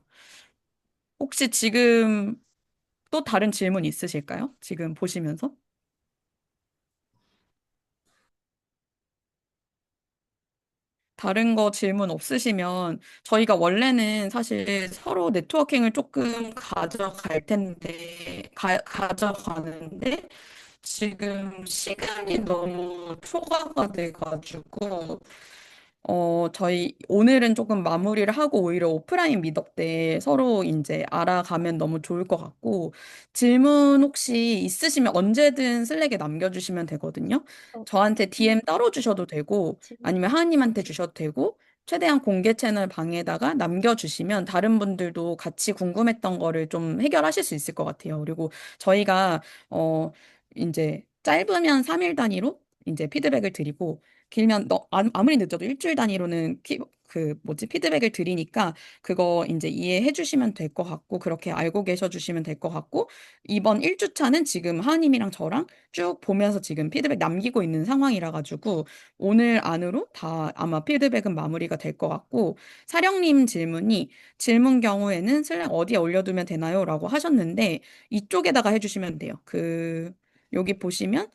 혹시 지금 또 다른 질문 있으실까요? 지금 보시면서? 다른 거 질문 없으시면 저희가 원래는 사실 서로 네트워킹을 조금 가져가는데 지금 시간이 너무 초과가 돼가지고 저희 오늘은 조금 마무리를 하고 오히려 오프라인 미덕 때 서로 이제 알아가면 너무 좋을 것 같고 질문 혹시 있으시면 언제든 슬랙에 남겨주시면 되거든요. 저한테 DM 따로 주셔도 되고 아니면 하은님한테 주셔도 되고 최대한 공개 채널 방에다가 남겨주시면 다른 분들도 같이 궁금했던 거를 좀 해결하실 수 있을 것 같아요. 그리고 저희가 이제 짧으면 3일 단위로 이제 피드백을 드리고 길면 아무리 늦어도 일주일 단위로는 그 뭐지 피드백을 드리니까 그거 이제 이해해 주시면 될 것 같고 그렇게 알고 계셔 주시면 될 것 같고 이번 1주차는 지금 하은님이랑 저랑 쭉 보면서 지금 피드백 남기고 있는 상황이라 가지고 오늘 안으로 다 아마 피드백은 마무리가 될 것 같고 사령님 질문 경우에는 슬랙 어디에 올려두면 되나요? 라고 하셨는데 이쪽에다가 해주시면 돼요. 여기 보시면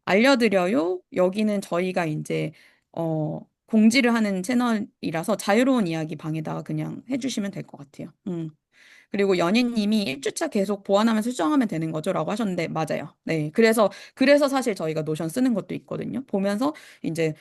알려드려요. 여기는 저희가 이제 공지를 하는 채널이라서 자유로운 이야기 방에다가 그냥 해주시면 될 것 같아요. 그리고 연희님이 1주차 계속 보완하면서 수정하면 되는 거죠라고 하셨는데 맞아요. 네. 그래서 사실 저희가 노션 쓰는 것도 있거든요. 보면서 이제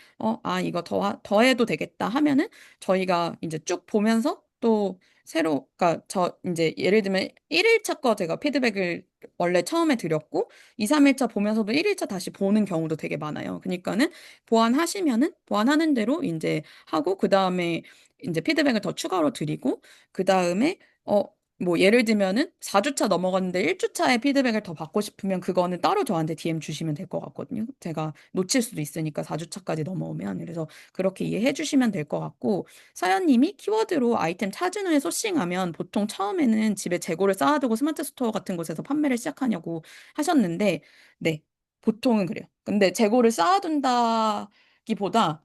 이거 더해도 되겠다 하면은 저희가 이제 쭉 보면서 또 그러니까 저 이제 예를 들면 1일차 거 제가 피드백을 원래 처음에 드렸고 2, 3일차 보면서도 1일차 다시 보는 경우도 되게 많아요. 그러니까는 보완하시면은 보완하는 대로 이제 하고 그다음에 이제 피드백을 더 추가로 드리고 그다음에 어 뭐 예를 들면은 4주차 넘어갔는데 1주차에 피드백을 더 받고 싶으면 그거는 따로 저한테 DM 주시면 될 것 같거든요. 제가 놓칠 수도 있으니까 4주차까지 넘어오면. 그래서 그렇게 이해해 주시면 될 것 같고 서연님이 키워드로 아이템 찾은 후에 소싱하면 보통 처음에는 집에 재고를 쌓아두고 스마트 스토어 같은 곳에서 판매를 시작하냐고 하셨는데 네, 보통은 그래요. 근데 재고를 쌓아둔다기보다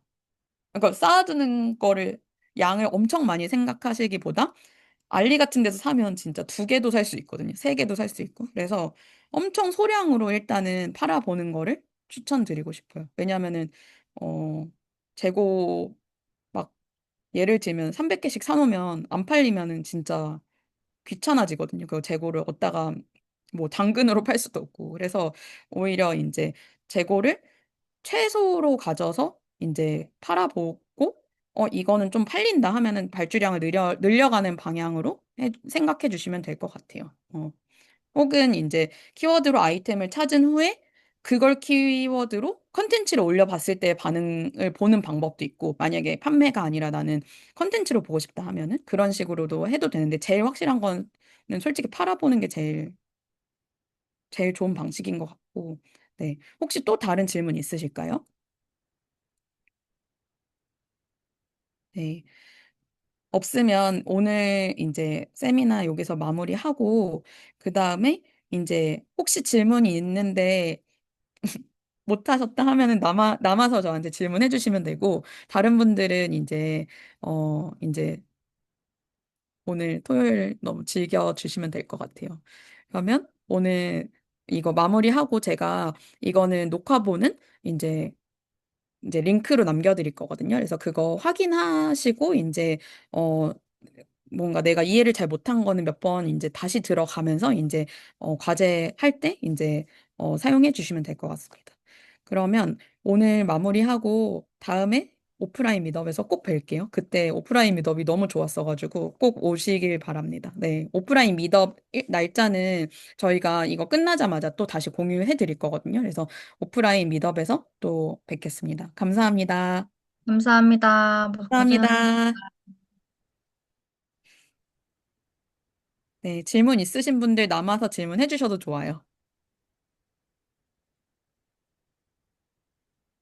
그러니까 쌓아두는 거를 양을 엄청 많이 생각하시기보다 알리 같은 데서 사면 진짜 2개도 살 수 있거든요. 3개도 살 수 있고. 그래서 엄청 소량으로 일단은 팔아보는 거를 추천드리고 싶어요. 왜냐면은, 재고 막 예를 들면 300개씩 사놓으면 안 팔리면은 진짜 귀찮아지거든요. 그 재고를 얻다가 뭐 당근으로 팔 수도 없고. 그래서 오히려 이제 재고를 최소로 가져서 이제 팔아보고, 이거는 좀 팔린다 하면은 발주량을 늘려가는 방향으로 생각해 주시면 될 것 같아요. 혹은 이제 키워드로 아이템을 찾은 후에 그걸 키워드로 컨텐츠를 올려봤을 때 반응을 보는 방법도 있고, 만약에 판매가 아니라 나는 컨텐츠로 보고 싶다 하면은 그런 식으로도 해도 되는데, 제일 확실한 거는 솔직히 팔아보는 게 제일 좋은 방식인 것 같고, 네. 혹시 또 다른 질문 있으실까요? 네. 없으면 오늘 이제 세미나 여기서 마무리하고, 그 다음에 이제 혹시 질문이 있는데 못하셨다 하면은 남아서 저한테 질문해 주시면 되고, 다른 분들은 이제 오늘 토요일 너무 즐겨 주시면 될 것 같아요. 그러면 오늘 이거 마무리하고 제가 이거는 녹화본은 이제 링크로 남겨드릴 거거든요. 그래서 그거 확인하시고 어 뭔가 내가 이해를 잘 못한 거는 몇 번 다시 들어가면서 과제 할 때 사용해 주시면 될 것 같습니다. 그러면 오늘 마무리하고 다음에 오프라인 미덕에서 꼭 뵐게요. 그때 오프라인 미덕이 너무 좋았어가지고 꼭 오시길 바랍니다. 네, 오프라인 미덕 날짜는 저희가 이거 끝나자마자 또 다시 공유해 드릴 거거든요. 그래서 오프라인 미덕에서 또 뵙겠습니다. 감사합니다. 감사합니다. 고생하셨습니다. 감사합니다. 네, 질문 있으신 분들 남아서 질문해 주셔도 좋아요.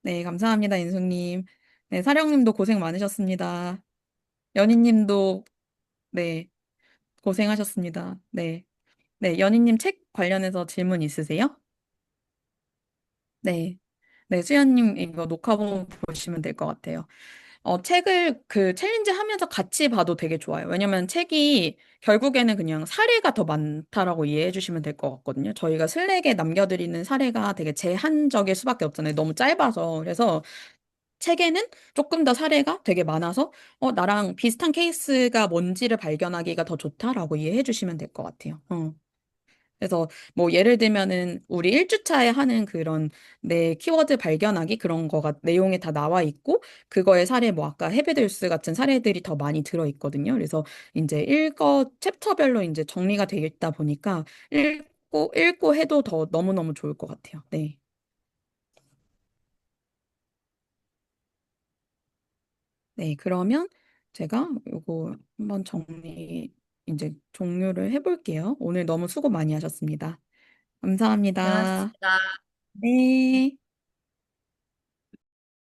네, 감사합니다, 인숙님. 네, 사령님도 고생 많으셨습니다. 연희님도, 네, 고생하셨습니다. 네. 네, 연희님 책 관련해서 질문 있으세요? 네. 네, 수연님 이거 녹화본 보시면 될 것 같아요. 책을 그 챌린지 하면서 같이 봐도 되게 좋아요. 왜냐면 책이 결국에는 그냥 사례가 더 많다라고 이해해 주시면 될 것 같거든요. 저희가 슬랙에 남겨드리는 사례가 되게 제한적일 수밖에 없잖아요. 너무 짧아서. 그래서 책에는 조금 더 사례가 되게 많아서, 나랑 비슷한 케이스가 뭔지를 발견하기가 더 좋다라고 이해해 주시면 될 것 같아요. 그래서 뭐 예를 들면은 우리 1주차에 하는 그런 내 키워드 발견하기 그런 거가 내용에 다 나와 있고 그거의 사례 뭐 아까 헤베데우스 같은 사례들이 더 많이 들어 있거든요. 그래서 읽어 챕터별로 정리가 되어 있다 보니까 읽고 해도 더 너무너무 좋을 것 같아요. 네. 네, 그러면 제가 요거 한번 종료를 해볼게요. 오늘 너무 수고 많이 하셨습니다. 감사합니다. 고생하셨습니다. 네.